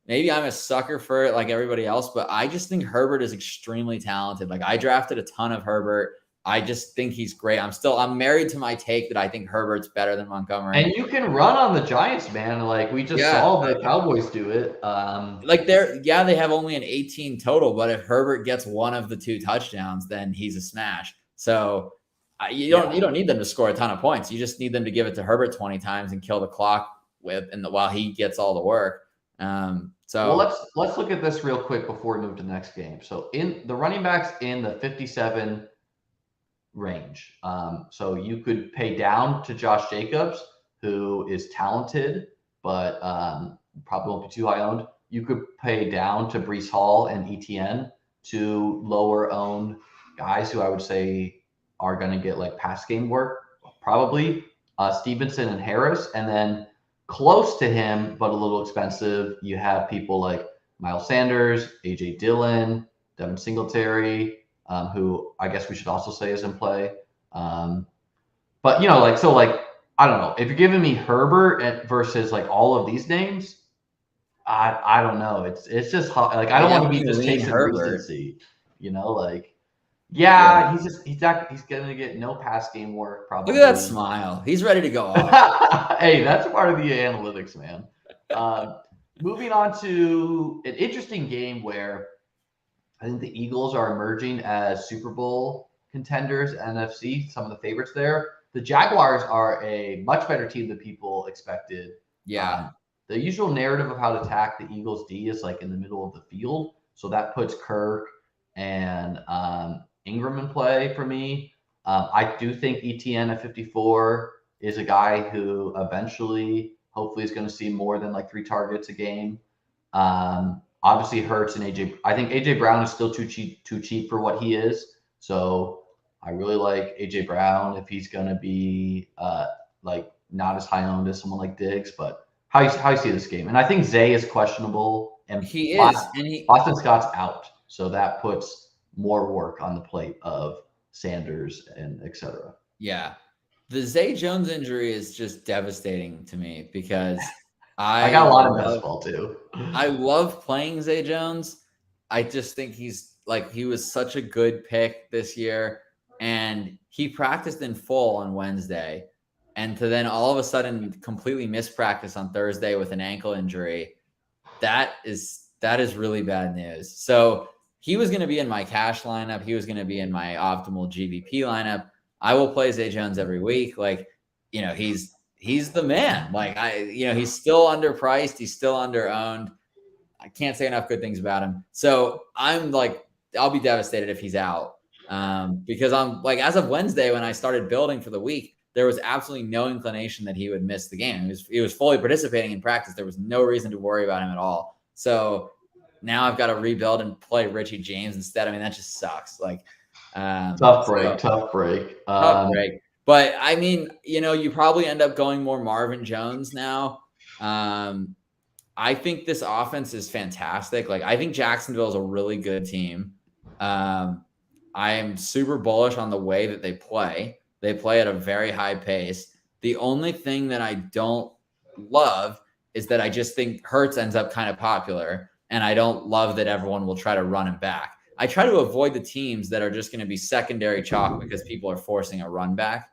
maybe I'm a sucker for it like everybody else, but I just think Herbert is extremely talented. I drafted a ton of Herbert. I just think he's great. I'm married to my take that I think Herbert's better than Montgomery. And you can run on the Giants, man. We just saw the Cowboys do it. They have only an 18 total, but if Herbert gets one of the two touchdowns, then he's a smash. So you don't need them to score a ton of points. You just need them to give it to Herbert 20 times and kill the clock while he gets all the work. Let's look at this real quick before we move to the next game. So in the running backs in the 57 range. So you could pay down to Josh Jacobs, who is talented, but probably won't be too high owned. You could pay down to Breece Hall and ETN, two lower owned guys who I would say are going to get pass game work, probably. Stevenson and Harris, and then close to him, but a little expensive, you have people like Miles Sanders, AJ Dillon, Devin Singletary, who I guess we should also say is in play. But I don't know. If you're giving me Herbert versus all of these names, I don't know. It's just hot. I don't want to be just chasing recency. He's gonna get no pass game work probably. Look at that smile. He's ready to go off. Hey, that's part of the analytics, man. Moving on to an interesting game where I think the Eagles are emerging as Super Bowl contenders, NFC, some of the favorites there. The Jaguars are a much better team than people expected. Yeah. The usual narrative of how to attack the Eagles D is in the middle of the field. So that puts Kirk and Ingram in play for me. I do think ETN at 54 is a guy who eventually, hopefully is going to see more than like 3 targets a game. Obviously Hurts and AJ. I think AJ Brown is still too cheap for what he is. So I really like AJ Brown if he's going to be like not as high owned as someone like Diggs. But how you see this game? And I think Zay is questionable, and he is, and Boston Scott's out, so that puts more work on the plate of Sanders and etc. Yeah, the Zay Jones injury is just devastating to me because I got a lot of best ball too. I love playing Zay Jones. I just think he was such a good pick this year, and he practiced in full on Wednesday, and to then all of a sudden completely miss practice on Thursday with an ankle injury. That is really bad news. So he was going to be in my cash lineup. He was going to be in my optimal GVP lineup. I will play Zay Jones every week. Like, he's the man. Like, he's still underpriced. He's still underowned. I can't say enough good things about him. So I'm like, I'll be devastated if he's out. Because I'm like, as of Wednesday, when I started building for the week, there was absolutely no inclination that he would miss the game. He was fully participating in practice. There was no reason to worry about him at all. So now I've got to rebuild and play Richie James instead. I mean, that just sucks. Like, tough break. But I mean, you probably end up going more Marvin Jones now. I think this offense is fantastic. Like, I think Jacksonville is a really good team. I am super bullish on the way that they play. They play at a very high pace. The only thing that I don't love is that I just think Hurts ends up kind of popular, and I don't love that everyone will try to run him back. I try to avoid the teams that are just going to be secondary chalk because people are forcing a run back,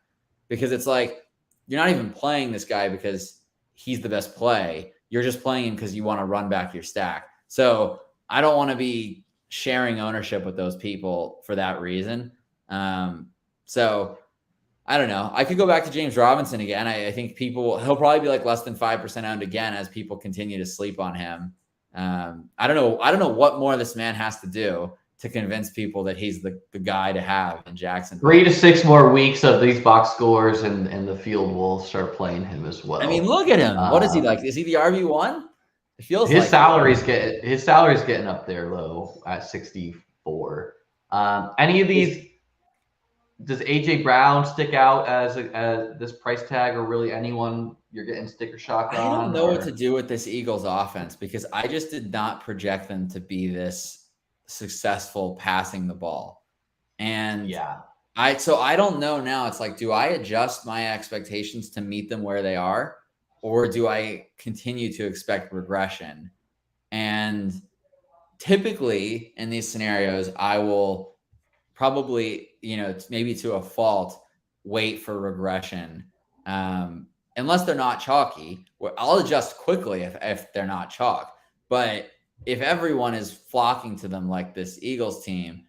because it's like, you're not even playing this guy because he's the best play. You're just playing him because you want to run back your stack. So I don't want to be sharing ownership with those people for that reason. So I don't know. I could go back to James Robinson again. I think he'll probably be like less than 5% owned again as people continue to sleep on him. I don't know what more this man has to do to convince people that he's the guy to have in Jacksonville. 3 to 6 more weeks of these box scores, and the field will start playing him as well. I mean, look at him. What is he like? Is he the RB1? It feels his like salary's getting up there low at 64. Any of these? Does AJ Brown stick out as this price tag, or really anyone you're getting sticker shock on? I don't know what to do with this Eagles offense, because I just did not project them to be this successful passing the ball. And I don't know now. It's like, do I adjust my expectations to meet them where they are, or do I continue to expect regression? And typically in these scenarios, I will probably, maybe to a fault, wait for regression. Unless they're not chalky, I'll adjust quickly if they're not chalk. But if everyone is flocking to them like this Eagles team,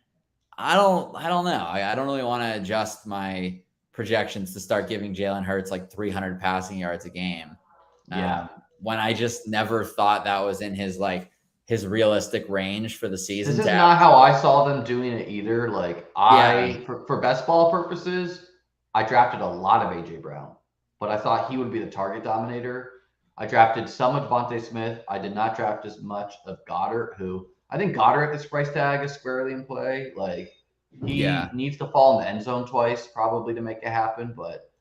I don't know. I don't really want to adjust my projections to start giving Jalen Hurts like 300 passing yards a game. When I just never thought that was in his realistic range for the season. This is not how I saw them doing it either. Like, for best ball purposes, I drafted a lot of AJ Brown, but I thought he would be the target dominator. I drafted some of Devontae Smith. I did not draft as much of Goddard, who I think Goddard at this price tag is squarely in play. Like, he needs to fall in the end zone twice probably to make it happen. But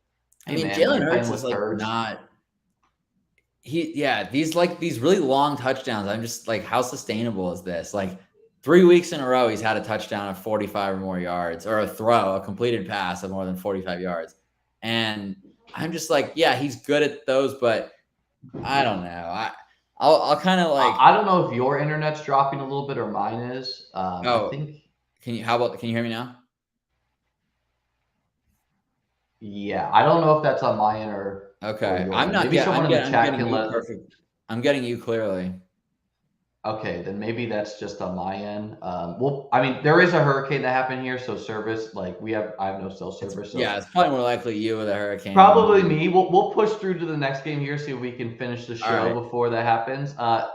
Jalen Hurts is not. These really long touchdowns. I'm just like, how sustainable is this? Like, 3 weeks in a row, he's had a touchdown of 45 or more yards, or a completed pass of more than 45 yards. And I'm just like, he's good at those, but I don't know. I'll kind of like. I don't know if your internet's dropping a little bit or mine is. I think. Can you hear me now? Yeah, I don't know if that's on my end or. Okay, I'm not. Maybe someone in the chat can let. Perfect. I'm getting you clearly. Okay, then maybe that's just on my end. There is a hurricane that happened here, so service, I have no cell service. So it's probably more likely you with a hurricane. Probably me. We'll push through to the next game here, see if we can finish the show before that happens.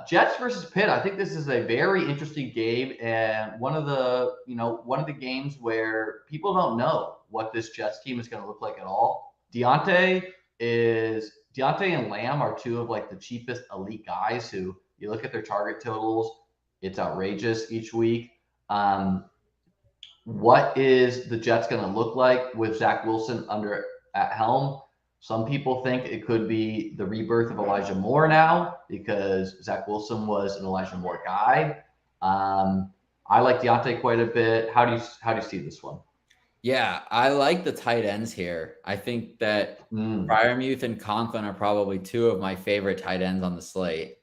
Jets versus Pitt. I think this is a very interesting game, and one of the games where people don't know what this Jets team is going to look like at all. Deontay is Deontay and Lamb are two of like the cheapest elite guys who you look at their target totals, it's outrageous each week. What is the Jets going to look like with Zach Wilson at helm? Some people think it could be the rebirth of Elijah Moore now because Zach Wilson was an Elijah Moore guy. I like Deontay quite a bit. How do you see this one? Yeah, I like the tight ends here. I think that Freiermuth and Conklin are probably two of my favorite tight ends on the slate.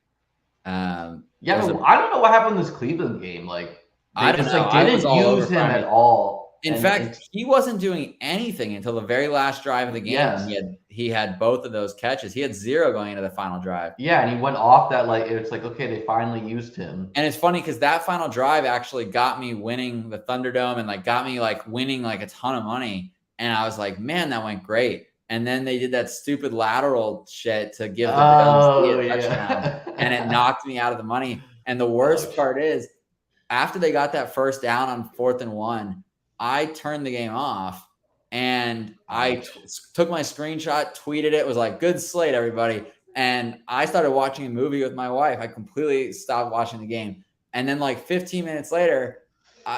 I don't know what happened in this Cleveland game. Like, I don't know. Didn't use him at all. In fact, he wasn't doing anything until the very last drive of the game. Yes. He had both of those catches. He had 0 going into the final drive. Yeah, and he went off that, like, it's like, okay, they finally used him. And it's funny because that final drive actually got me winning the Thunderdome and like got me like winning like a ton of money. And I was like, man, that went great. And then they did that stupid lateral shit to give the Bills a touchdown, and it knocked me out of the money. And the worst part is, after they got that first down on 4th and 1, I turned the game off and I took my screenshot, tweeted it, was like, good slate, everybody. And I started watching a movie with my wife. I completely stopped watching the game. And then like 15 minutes later,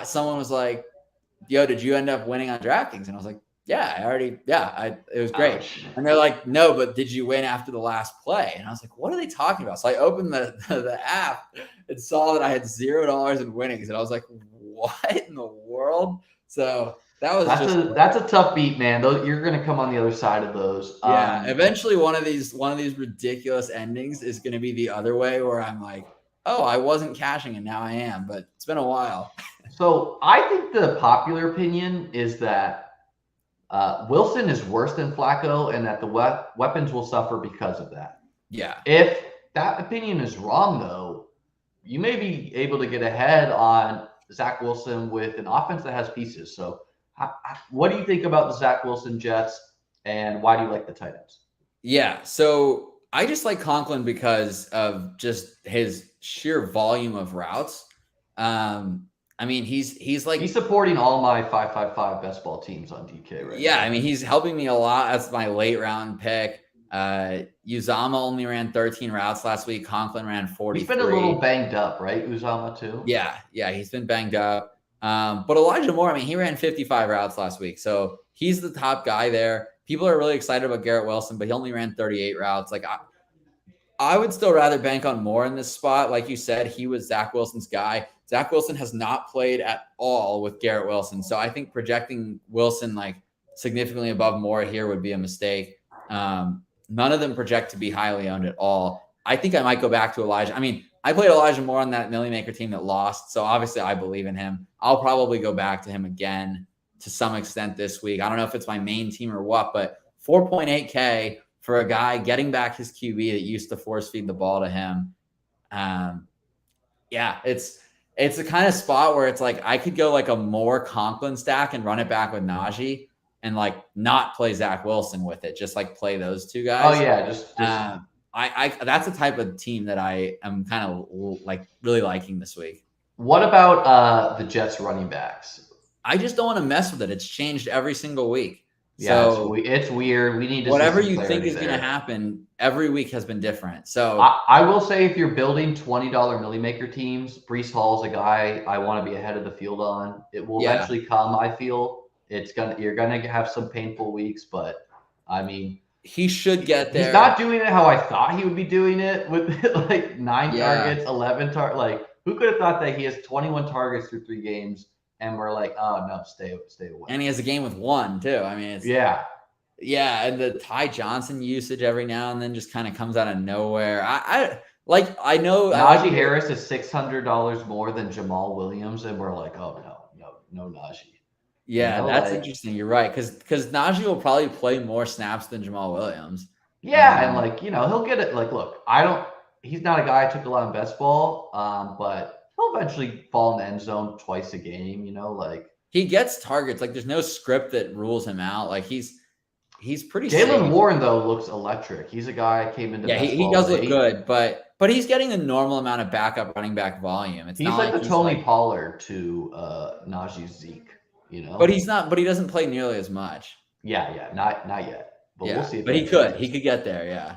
someone was like, yo, did you end up winning on Draftkings? And I was like, yeah, it was great. Ouch. And they're like, no, but did you win after the last play? And I was like, what are they talking about? So I opened the app and saw that I had $0 in winnings. And I was like, what in the world? So that's a tough beat, man. You're going to come on the other side of those. Yeah. Eventually one of these ridiculous endings is going to be the other way where I'm like, oh, I wasn't cashing and now I am, but it's been a while. So I think the popular opinion is that Wilson is worse than Flacco and that the weapons will suffer because of that. Yeah. If that opinion is wrong, though, you may be able to get ahead on Zach Wilson with an offense that has pieces. So what do you think about the Zach Wilson Jets, and why do you like the tight ends? Yeah, so I just like Conklin because of just his sheer volume of routes. I mean, he's supporting all my 555 best ball teams on DK right now. I mean, he's helping me a lot. That's my late round pick. Uzama only ran 13 routes last week. Conklin ran 43. He's been a little banged up, right? Uzama too. Yeah, he's been banged up. But Elijah Moore, I mean, he ran 55 routes last week, so he's the top guy there. People are really excited about Garrett Wilson, but he only ran 38 routes. Like I would still rather bank on Moore in this spot. Like you said, he was Zach Wilson's guy. Zach Wilson has not played at all with Garrett Wilson. So I think projecting Wilson like significantly above Moore here would be a mistake. None of them project to be highly owned at all. I think I might go back to Elijah. I mean, I played Elijah Moore on that Millie Maker team that lost. So obviously I believe in him. I'll probably go back to him again to some extent this week. I don't know if it's my main team or what, but 4.8K for a guy getting back his QB that used to force feed the ball to him. It's the kind of spot where it's like I could go like a Moore Conklin stack and run it back with Najee and like not play Zach Wilson with it, just like play those two guys. Oh yeah, just I that's the type of team that I am kind of like really liking this week. What about the Jets running backs? I just don't want to mess with it. It's changed every single week. Yeah, so it's weird. We need to whatever you think is going to happen. Every week has been different. So I will say, if you're building $20 Millie Maker teams, Breece Hall's a guy I want to be ahead of the field on. It will eventually come. I feel you're gonna have some painful weeks, but I mean, he should get there. He's not doing it how I thought he would be doing it with like 9 targets, 11 targets. Like, who could have thought that he has 21 targets through 3 games? And we're like, oh no, stay away. And he has a game with 1 too. I mean, yeah. And the Ty Johnson usage every now and then just kind of comes out of nowhere. I know Najee Harris is $600 more than Jamal Williams, and we're like, oh no Najee. Yeah, that's interesting. You're right, because Najee will probably play more snaps than Jamal Williams. Yeah, and he'll get it. Like, look, he's not a guy I took a lot in best ball, but he'll eventually fall in the end zone twice a game, he gets targets. Like, there's no script that rules him out. Like, he's pretty Jaylen Warren, though, looks electric. He's a guy came into he does look good, but he's getting a normal amount of backup running back volume. He's not like the Tony Pollard to Najee's Zeke, But he's not. But he doesn't play nearly as much. Yeah, not yet. but we'll see. But he could get there. Yeah.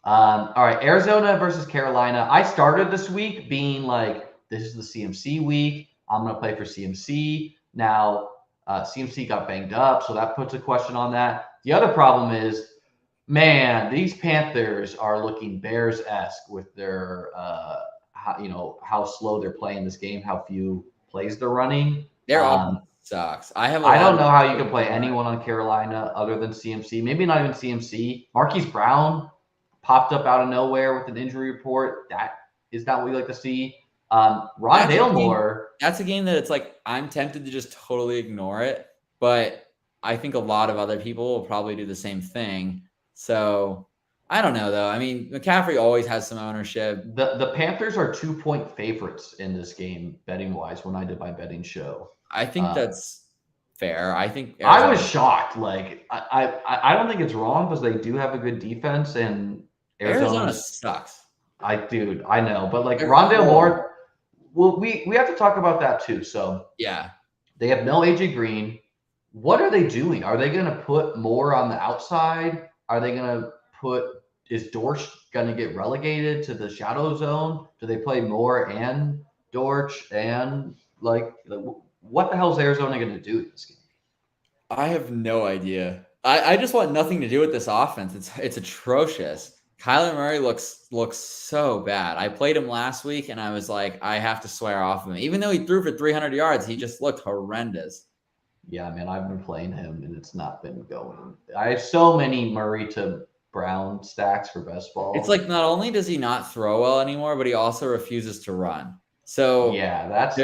All right, Arizona versus Carolina. I started this week being like, this is the CMC week. I'm going to play for CMC. Now, CMC got banged up, so that puts a question on that. The other problem is, man, these Panthers are looking Bears-esque with their, how slow they're playing this game, how few plays they're running. Their offense sucks. I don't know how you can play anyone on Carolina other than CMC. Maybe not even CMC. Marquise Brown popped up out of nowhere with an injury report. That is not what we like to see. Rondale Moore. That's a game that it's like I'm tempted to just totally ignore it, but I think a lot of other people will probably do the same thing. So I don't know though. I mean, McCaffrey always has some ownership. The Panthers are 2-point favorites in this game betting wise when I did my betting show. I think that's fair. I think I was shocked. Like I don't think it's wrong because they do have a good defense and Arizona sucks. I know, but like Rondale Moore. Well, we have to talk about that too. So yeah, they have no AJ Green. What are they doing? Are they going to put Moore on the outside? Are they going to is Dortch going to get relegated to the shadow zone? Do they play Moore and Dortch? And like, what the hell is Arizona going to do in this game? I have no idea. I just want nothing to do with this offense. It's atrocious. Kyler Murray looks so bad. I played him last week, and I was like, I have to swear off of him. Even though he threw for 300 yards, he just looked horrendous. Yeah, man, I've been playing him, and it's not been going. I have so many Murray to Brown stacks for best ball. It's like not only does he not throw well anymore, but he also refuses to run. So yeah, that's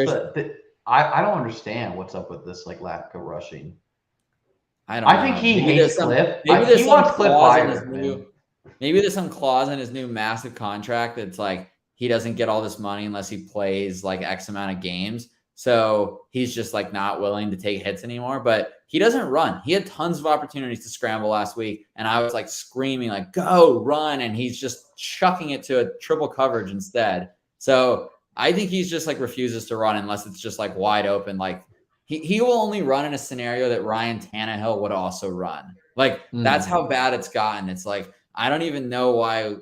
I don't understand what's up with this like lack of rushing. I think he hates Cliff. He wants Cliff fired. Maybe there's some clause in his new massive contract that's like he doesn't get all this money unless he plays like X amount of games. So he's just like not willing to take hits anymore. But he doesn't run. He had tons of opportunities to scramble last week, and I was like screaming like, go run, and he's just chucking it to a triple coverage instead. So I think he's just like refuses to run unless it's just like wide open. Like he will only run in a scenario that Ryan Tannehill would also run. Like that's how bad it's gotten. It's like I don't even know why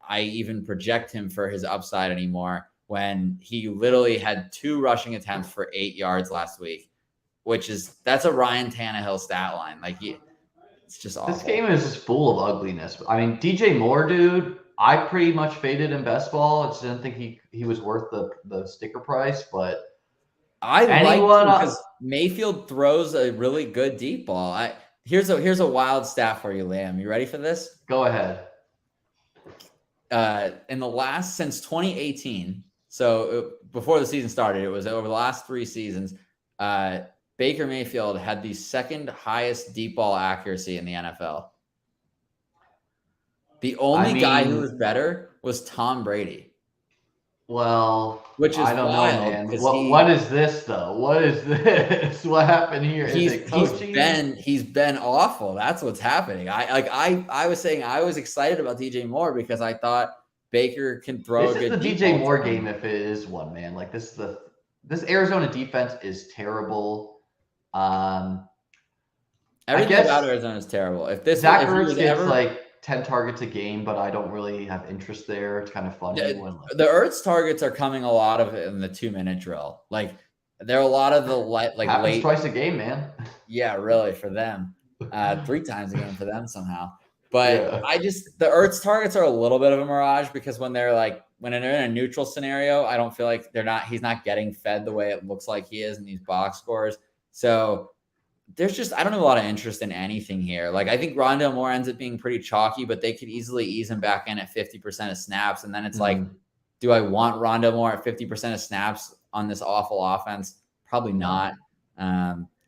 I even project him for his upside anymore when he literally had 2 rushing attempts for 8 yards last week, that's a Ryan Tannehill stat line. Like it's just awful. This game is just full of ugliness. I mean, DJ Moore, dude, I pretty much faded in best ball. I just didn't think he was worth the sticker price, but I like because Mayfield throws a really good deep ball. Here's a wild stat for you, Liam. You ready for this? Go ahead. In the last since 2018, so before the season started, it was over the last 3 seasons. Baker Mayfield had the second highest deep ball accuracy in the NFL. The only guy who was better was Tom Brady. Well, which is I don't know, man. What is this though? What is this? What happened here? Is it coaching? He's been awful. That's what's happening. I was saying I was excited about DJ Moore because I thought Baker can throw a good. This is the DJ Moore game if it is one, man. Like this Arizona defense is terrible. Everything about Arizona is terrible. If Zach Ertz gets like 10 targets a game, but I don't really have interest there. It's kind of funny. The Ertz targets are coming a lot of it in the 2-minute drill. Like there are a lot of the late twice a game, man. Yeah, really for them. 3 times a game for them somehow. But yeah. The Ertz targets are a little bit of a mirage because when they're in a neutral scenario, I don't feel like he's not getting fed the way it looks like he is in these box scores. So there's just, I don't have a lot of interest in anything here. Like, I think Rondale Moore ends up being pretty chalky, but they could easily ease him back in at 50% of snaps. And then it's like, do I want Rondale Moore at 50% of snaps on this awful offense? Probably not.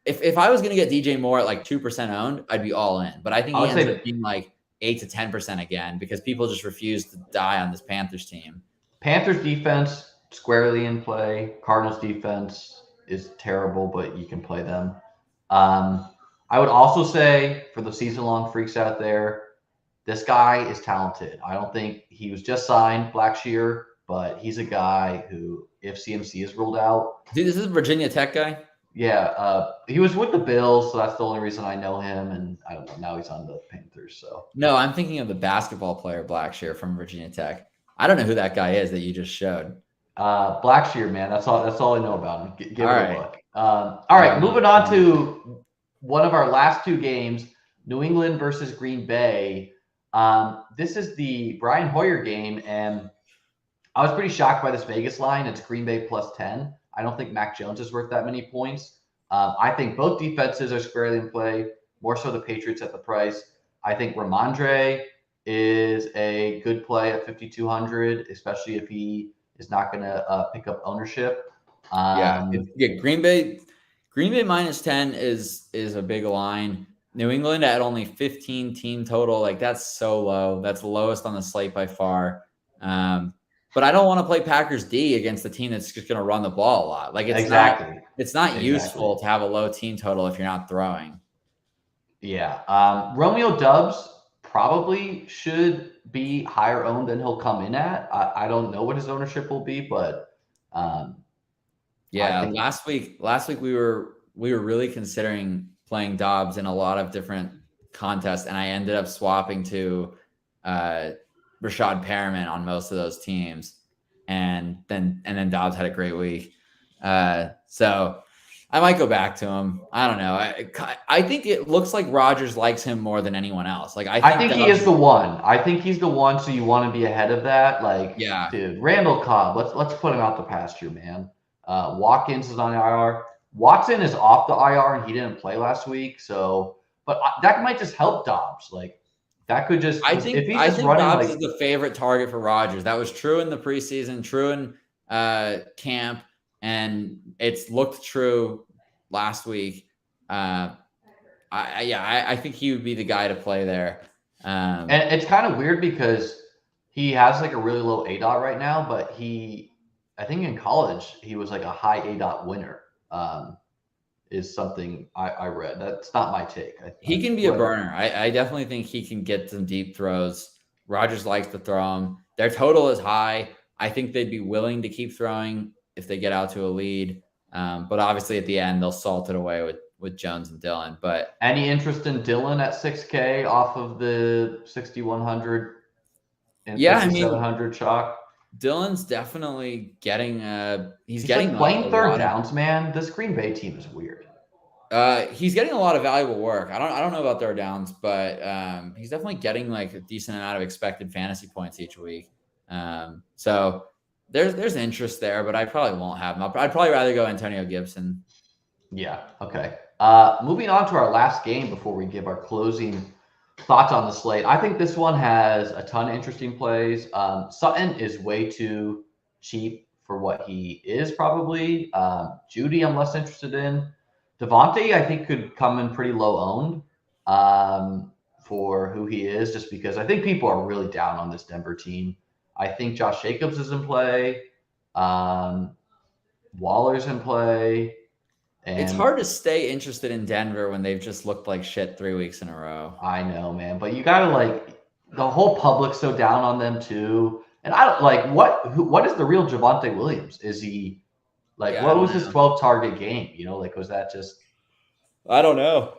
If I was going to get DJ Moore at like 2% owned, I'd be all in. But I think he ends up being like 8 to 10% again because people just refuse to die on this Panthers team. Panthers defense squarely in play. Cardinals defense is terrible, but you can play them. I would also say for the season-long freaks out there, this guy is talented. I don't think he was just signed Blackshear, but he's a guy who, if CMC is ruled out. Dude, this is a Virginia Tech guy? Yeah, he was with the Bills, so that's the only reason I know him. And I don't know. Now he's on the Panthers. So no, I'm thinking of the basketball player Blackshear from Virginia Tech. I don't know who that guy is that you just showed. Blackshear, man. That's all I know about him. Give it a look. All right, moving on to one of our last two games: New England versus Green Bay. This is the Brian Hoyer game, and I was pretty shocked by this Vegas line. It's Green Bay +10. I don't think Mac Jones is worth that many points. I think both defenses are squarely in play, more so the Patriots at the price. I think Ramondre is a good play at 5,200, especially if he is not going to pick up ownership. Yeah, Green Bay -10 is a big line. New England at only 15 team total, like that's so low. That's the lowest on the slate by far. But I don't want to play Packers D against a team that's just going to run the ball a lot. Like it's not useful to have a low team total if you're not throwing. Yeah. Romeo Doubs probably should be higher owned than he'll come in at. I don't know what his ownership will be, but last week we were really considering playing Dobbs in a lot of different contests, and I ended up swapping to Rashad Perriman on most of those teams, and then Dobbs had a great week. So I might go back to him. I don't know. I think it looks like Rodgers likes him more than anyone else. Like I think he is the one. I think he's the one. So you want to be ahead of that. Like, dude, Randall Cobb. Let's put him out the pasture, man. Watkins is on the IR. Watson is off the IR and he didn't play last week. So, but that might just help Dobbs. Like that could just. I think Dobbs is the favorite target for Rodgers. That was true in the preseason, true in camp. And it's looked true last week. I think he would be the guy to play there. And it's kind of weird because he has like a really low ADOT right now, but I think in college he was like a high ADOT winner. Is something I read. That's not my take. He can be a burner. I definitely think he can get some deep throws. Rodgers likes to throw them. Their total is high. I think they'd be willing to keep throwing if they get out to a lead. But obviously at the end, they'll salt it away with Jones and Dillon. But any interest in Dillon at 6K off of the 6,100 and 6,700 chalk? Dillon's definitely getting he's getting like playing third downs, man. This Green Bay team is weird. He's getting a lot of valuable work. I don't know about third downs, but he's definitely getting like a decent amount of expected fantasy points each week. So there's interest there, but I probably won't have him. I'd probably rather go Antonio Gibson. Yeah. Okay. Moving on to our last game before we give our closing thoughts on the slate. I think this one has a ton of interesting plays. Sutton is way too cheap for what he is probably. Judy, I'm less interested in. Devontae, I think could come in pretty low owned for who he is, just because I think people are really down on this Denver team. I think Josh Jacobs is in play. Waller's in play. And it's hard to stay interested in Denver when they've just looked like shit 3 weeks in a row. I know, man. But you got to the whole public's so down on them too. And I don't what is the real Javonte Williams? Is he what was his 12 target game? Was that just. I don't know.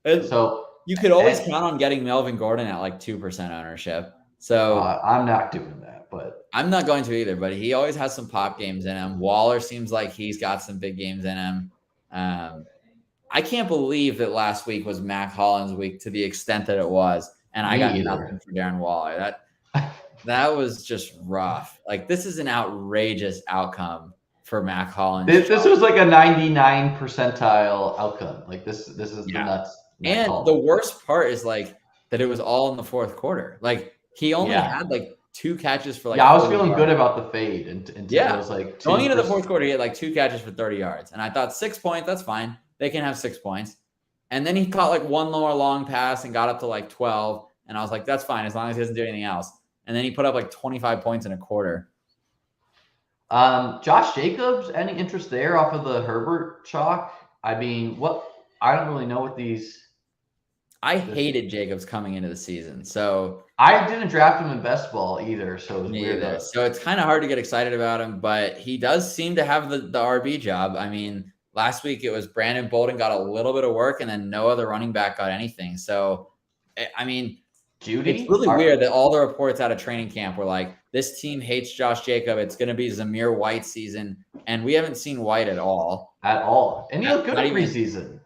And so you could always count on getting Melvin Gordon at 2% ownership. So I'm not doing that, but I'm not going to either. But he always has some pop games in him. Waller seems like he's got some big games in him. I can't believe that last week was Mac Hollins' week to the extent that it was, and I got nothing for Darren Waller. That was just rough. This is an outrageous outcome for Mac Hollins. This was like a 99 percentile outcome. This is the nuts. And the worst part is that it was all in the fourth quarter. He only had 2 catches for I was feeling good about the fade until it was going into the fourth quarter. He had 2 catches for 30 yards, and I thought 6 points. That's fine. They can have 6 points. And then he caught one more long pass and got up to 12, and I was like, that's fine as long as he doesn't do anything else. And then he put up 25 points in a quarter. Josh Jacobs, any interest there off of the Herbert chalk? I mean, I don't really know what these. I hated Jacobs coming into the season, so I didn't draft him in best ball either. So it was weird. So it's kind of hard to get excited about him, but he does seem to have the RB job. I mean, last week it was Brandon Bolden got a little bit of work, and then no other running back got anything. So, I mean, Judy? It's really weird that all the reports out of training camp were like, this team hates Josh Jacob. It's going to be Zamir White season. And we haven't seen White at all. At all. And he looked good in preseason.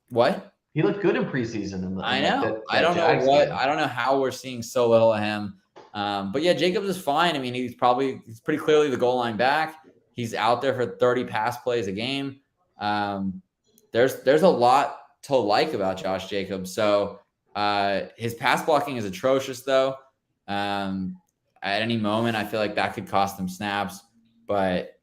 What? He looked good in preseason. I know. I don't know how we're seeing so little of him. But yeah, Jacobs is fine. I mean, he's pretty clearly the goal line back. He's out there for 30 pass plays a game. There's a lot to like about Josh Jacobs. So his pass blocking is atrocious, though. At any moment, I feel like that could cost him snaps. But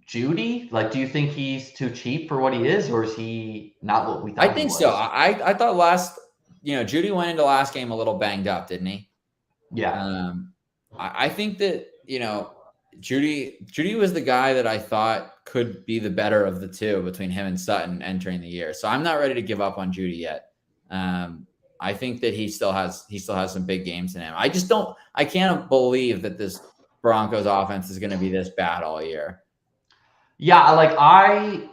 Judy, like, do you think he's too cheap for what he is, or is he not what we thought? I think so. I thought Judy went into last game a little banged up, didn't he? Yeah. I think that Judy was the guy that I thought could be the better of the two between him and Sutton entering the year. So I'm not ready to give up on Judy yet. I think that he still has some big games in him. I can't believe that this Broncos offense is going to be this bad all year. Yeah, like I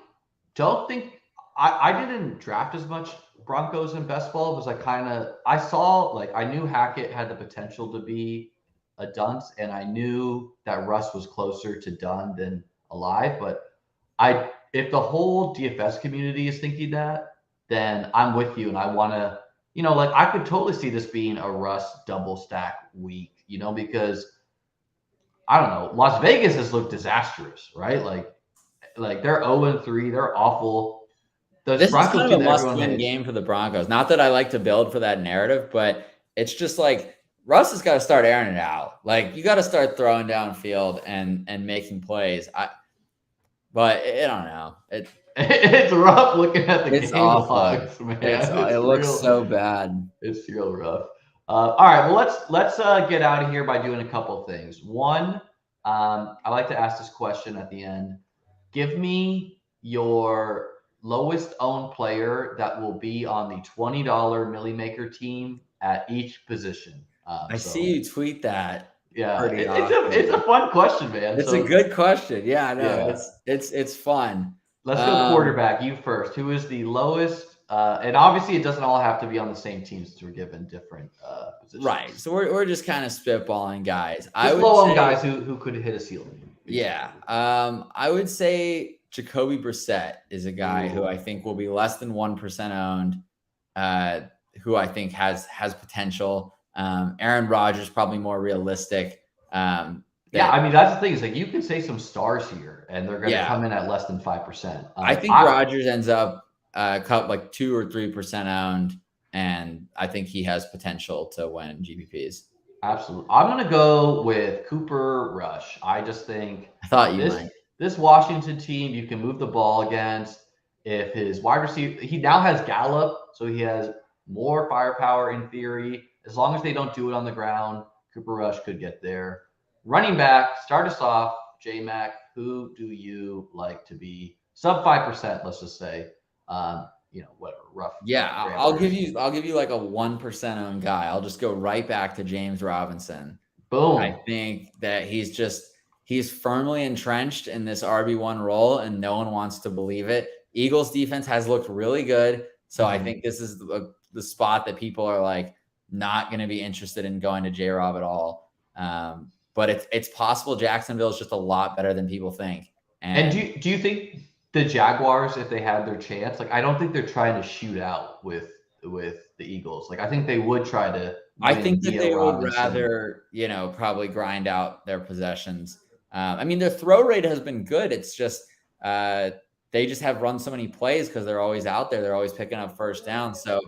don't think I didn't draft as much Broncos in best ball because I knew Hackett had the potential to be a dunce, and I knew that Russ was closer to done than alive. But if the whole DFS community is thinking that, then I'm with you, and I want to, I could totally see this being a Russ double stack week, because I don't know, Las Vegas has looked disastrous, right? Like they're 0-3, they're awful. This is kind of a must-win game for the Broncos. Not that I like to build for that narrative, but it's just like Russ has got to start airing it out. Like, you got to start throwing downfield and making plays. But I don't know. It's rough looking at the game logs, man. It looks so bad. It's real rough. All right, well, let's get out of here by doing a couple of things. One, I like to ask this question at the end. Give me your lowest owned player that will be on the $20 Millie Maker team at each position. I see you tweet that. Yeah, it's a fun question, man. It's a good question. Yeah, I know. Yeah. It's fun. Let's go quarterback. You first. Who is the lowest? And obviously, it doesn't all have to be on the same teams. We're given different positions. Right. So we're just kind of spitballing guys. Low-owned guys who could hit a ceiling. Yeah. I would say Jacoby Brissett is a guy who I think will be less than 1% owned, who I think has potential. Aaron Rodgers probably more realistic. I mean, that's the thing is, like, you can say some stars here, and they're going to come in at less than 5%. I think Rodgers ends up cut like 2 or 3% owned, and I think he has potential to win GPPs. Absolutely. I'm going to go with Cooper Rush. I just think this Washington team, you can move the ball against. If his wide receiver, he now has Gallup, so he has more firepower in theory. As long as they don't do it on the ground, Cooper Rush could get there. Running back, start us off, J-Mac. Who do you like to be sub 5%? Let's just say, whatever, rough. Yeah, I'll give you like a 1% owned guy. I'll just go right back to James Robinson. Boom. I think that he's firmly entrenched in this RB1 role, and no one wants to believe it. Eagles defense has looked really good, so I think this is the spot that people are like not going to be interested in going to J-Rob at all. But it's possible Jacksonville is just a lot better than people think. And do you think the Jaguars, if they had their chance, like, I don't think they're trying to shoot out with the Eagles. Like, I think they would try to. I think that they would rather, probably grind out their possessions. I mean, their throw rate has been good. It's just they just have run so many plays because they're always out there. They're always picking up first down. So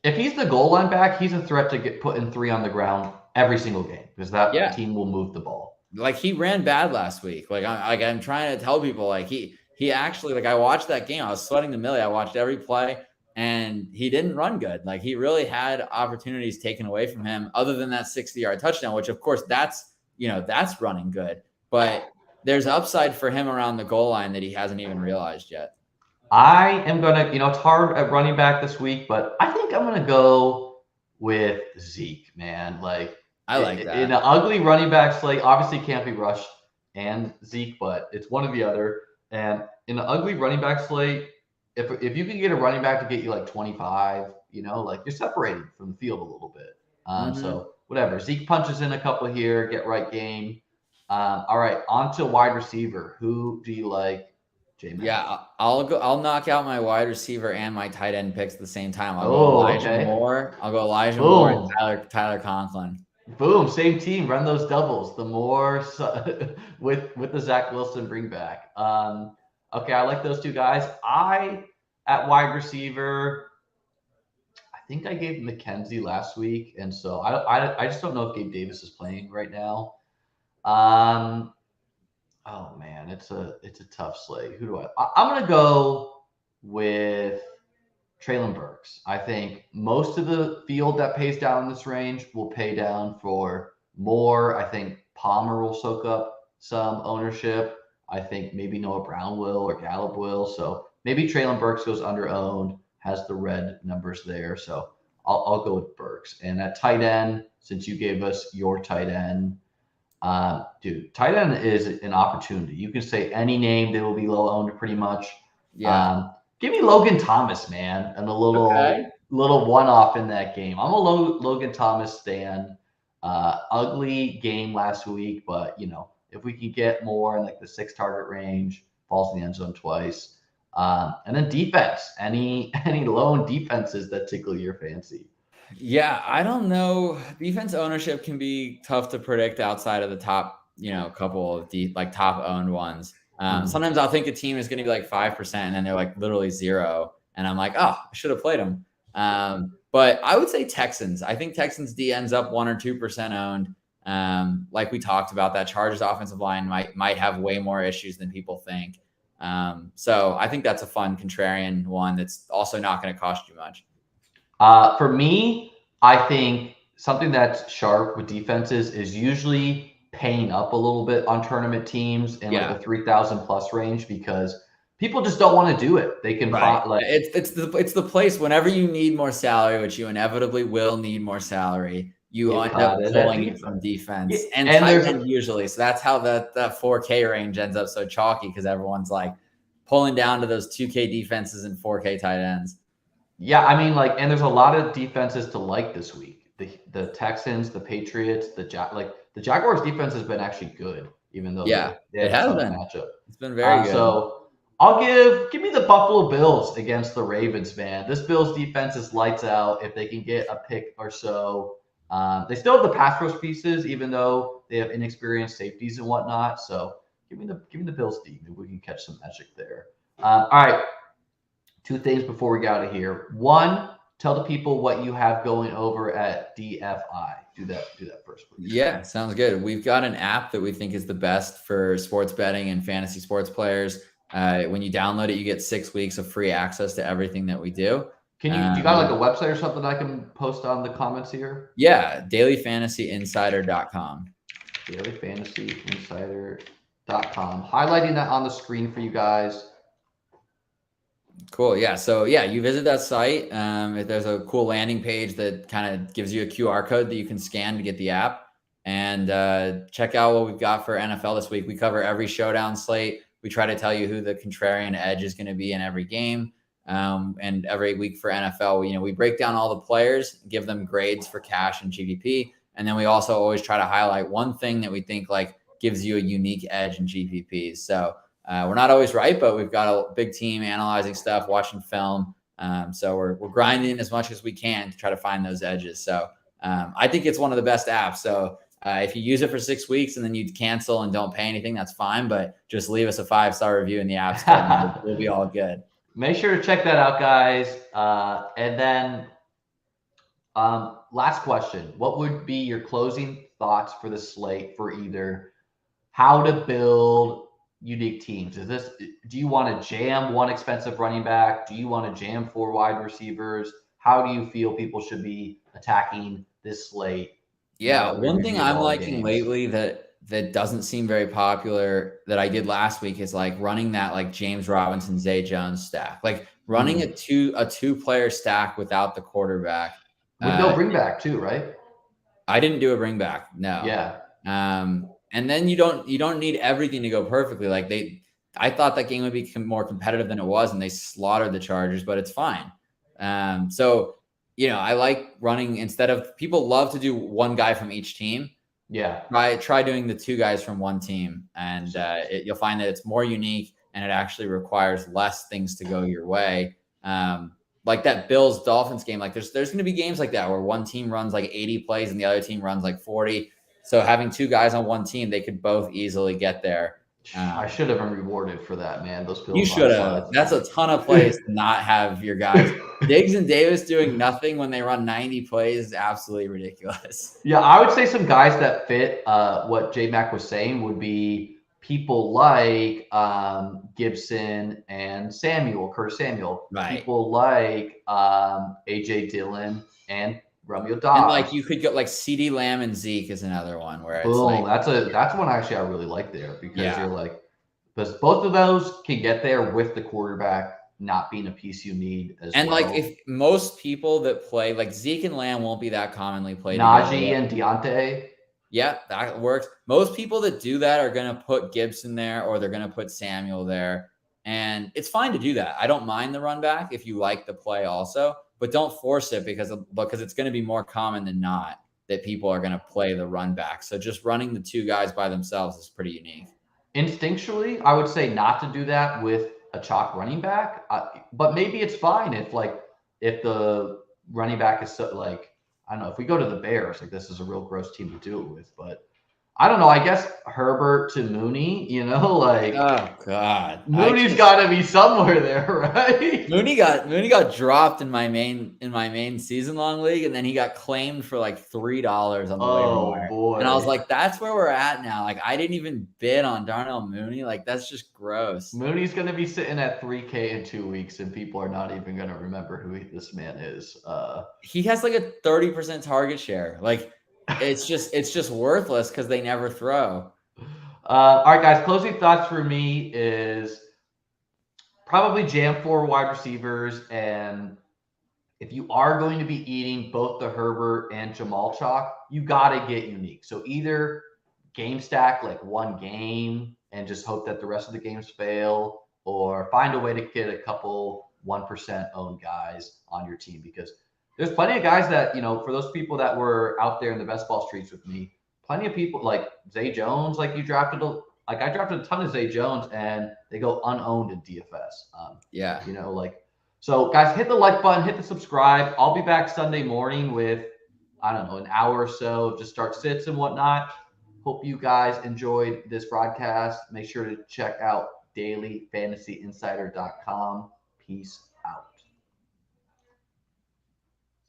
if he's the goal line back, he's a threat to get put in 3 on the ground every single game because that team will move the ball. Like, he ran bad last week. I'm trying to tell people, like, he actually, like, I watched that game. I was sweating the Millie. I watched every play, and he didn't run good. Like, he really had opportunities taken away from him other than that 60-yard touchdown, which, of course, that's running good. But there's upside for him around the goal line that he hasn't even realized yet. I am going to, it's hard at running back this week, but I think I'm going to go with Zeke, man. Like, I like that. In an ugly running back slate, obviously can't be Rush and Zeke, but it's one or the other. And in an ugly running back slate, if you can get a running back to get you like 25, like you're separated from the field a little bit. So whatever. Zeke punches in a couple here, get right game. All right, on to wide receiver. Who do you like, J-Man? Yeah, I'll knock out my wide receiver and my tight end picks at the same time. I'll go Elijah Moore. I'll go Elijah Moore and Tyler Conklin. Boom, same team. Run those doubles. The more with the Zach Wilson bring back. Okay, I like those two guys. At wide receiver, I think I gave McKenzie last week, and so I just don't know if Gabe Davis is playing right now. Oh man, it's a tough slate. Who do I'm gonna go with Treylon Burks. I think most of the field that pays down in this range will pay down for more. I think Palmer will soak up some ownership. I think maybe Noah Brown will or Gallup will. So maybe Treylon Burks goes under owned, has the red numbers there. So I'll go with Burks. And at tight end, since you gave us your tight end, dude, tight end is an opportunity. You can say any name, they will be low owned pretty much. Yeah. Give me Logan Thomas, man, and a little one-off in that game. I'm a Logan Thomas stan. Ugly game last week, but if we can get more in like the 6 target range, falls in the end zone twice, and then defense. Any lone defenses that tickle your fancy? Yeah, I don't know. Defense ownership can be tough to predict outside of the top, couple of top owned ones. Sometimes I'll think a team is going to be like 5% and then they're like literally 0. And I'm like, oh, I should have played them. But I would say Texans. I think Texans D ends up 1 or 2% owned. Like we talked about, that Chargers offensive line might have way more issues than people think. So I think that's a fun contrarian one that's also not going to cost you much. For me, I think something that's sharp with defenses is usually paying up a little bit on tournament teams in like the 3,000 plus range, because people just don't want to do it. They can find like it's the place whenever you need more salary, which you inevitably will need more salary. You end up pulling it from defense and tight end usually. So that's how that 4K range ends up so chalky, because everyone's like pulling down to those 2K defenses and 4K tight ends. Yeah, I mean, and there's a lot of defenses to like this week. The Texans, the Patriots, the Jaguars defense has been actually good, even though it has been. Matchup. It's been very good. So I'll give me the Buffalo Bills against the Ravens, man. This Bills defense is lights out. If they can get a pick or so, they still have the pass rush pieces, even though they have inexperienced safeties and whatnot. So give me the Bills D. Maybe we can catch some magic there. All right. 2 things before we get out of here. 1, tell the people what you have going over at DFI. Do that first, please. Yeah, sounds good. We've got an app that we think is the best for sports betting and fantasy sports players. When you download it, you get 6 weeks of free access to everything that we do. Do you got like a website or something I can post on the comments here? Yeah, dailyfantasyinsider.com. Dailyfantasyinsider.com. Highlighting that on the screen for you guys. Cool. Yeah. So you visit that site. There's a cool landing page that kind of gives you a QR code that you can scan to get the app, and check out what we've got for NFL this week. We cover every showdown slate. We try to tell you who the contrarian edge is going to be in every game. And every week for NFL, we break down all the players, give them grades for cash and GPP. And then we also always try to highlight one thing that we think gives you a unique edge in GPPs. So we're not always right, but we've got a big team analyzing stuff, watching film. So we're grinding as much as we can to try to find those edges. So I think it's one of the best apps. So if you use it for 6 weeks and then you cancel and don't pay anything, that's fine. But just leave us a 5-star review in the app store and we'll be all good. Make sure to check that out, guys. And then last question. What would be your closing thoughts for the slate for either how to build unique teams? Do you want to jam one expensive running back? Do you want to jam 4 wide receivers? How do you feel people should be attacking this slate? Yeah, one thing I'm liking lately that doesn't seem very popular that I did last week is running that James Robinson, Zay Jones stack. Running a two-player stack without the quarterback. With no bring back too, right? I didn't do a bring back. No. Yeah. And then you don't need everything to go perfectly. I thought that game would be more competitive than it was, and they slaughtered the Chargers, but it's fine. So, I like running instead of people love to do one guy from each team. Yeah. Try doing the two guys from one team, and you'll find that it's more unique and it actually requires less things to go your way. Like that Bills Dolphins game, like there's going to be games like that where one team runs like 80 plays and the other team runs like 40. So having two guys on one team, they could both easily get there. I should have been rewarded for that, man. Those Bills. You should have. That's a ton of plays to not have your guys. Diggs and Davis doing nothing when they run 90 plays is absolutely ridiculous. Yeah, I would say some guys that fit what J-Mac was saying would be people like Gibson and Curtis Samuel. Right. People like A.J. Dillon and Romeo Dobbs. And like you could get like CeeDee Lamb and Zeke is another one where it's that's one actually I really like there because you're like, because both of those can get there with the quarterback not being a piece you need as well. And like if most people that play like Zeke and Lamb won't be that commonly played. Najee and Deontay. Yeah, that works. Most people that do that are going to put Gibson there or they're going to put Samuel there. And it's fine to do that. I don't mind the run back if you like the play also, but don't force it because it's going to be more common than not that people are going to play the run back. So just running the two guys by themselves is pretty unique. Instinctually, I would say not to do that with a chalk running back, but maybe it's fine if the running back is so like, I don't know, if we go to the Bears, like this is a real gross team to do it with, but I don't know. I guess Herbert to Mooney, like oh god, Mooney's got to be somewhere there, right? Mooney got dropped in my main season long league, and then he got claimed for like $3 on the waiver wire. Boy! And I was like, that's where we're at now. Like I didn't even bid on Darnell Mooney. Like that's just gross. Mooney's gonna be sitting at 3K in 2 weeks, and people are not even gonna remember who this man is. He has like a 30% target share. Like. It's just worthless because they never throw. All right, guys. Closing thoughts for me is probably jam 4 wide receivers, and if you are going to be eating both the Herbert and Jamal chalk, you got to get unique. So either game stack like one game and just hope that the rest of the games fail, or find a way to get a couple 1% owned guys on your team because there's plenty of guys that, for those people that were out there in the best ball streets with me, plenty of people like Zay Jones, like I drafted a ton of Zay Jones and they go unowned in DFS. So guys, hit the like button, hit the subscribe. I'll be back Sunday morning with, I don't know, an hour or so of just start sits and whatnot. Hope you guys enjoyed this broadcast. Make sure to check out dailyfantasyinsider.com. Peace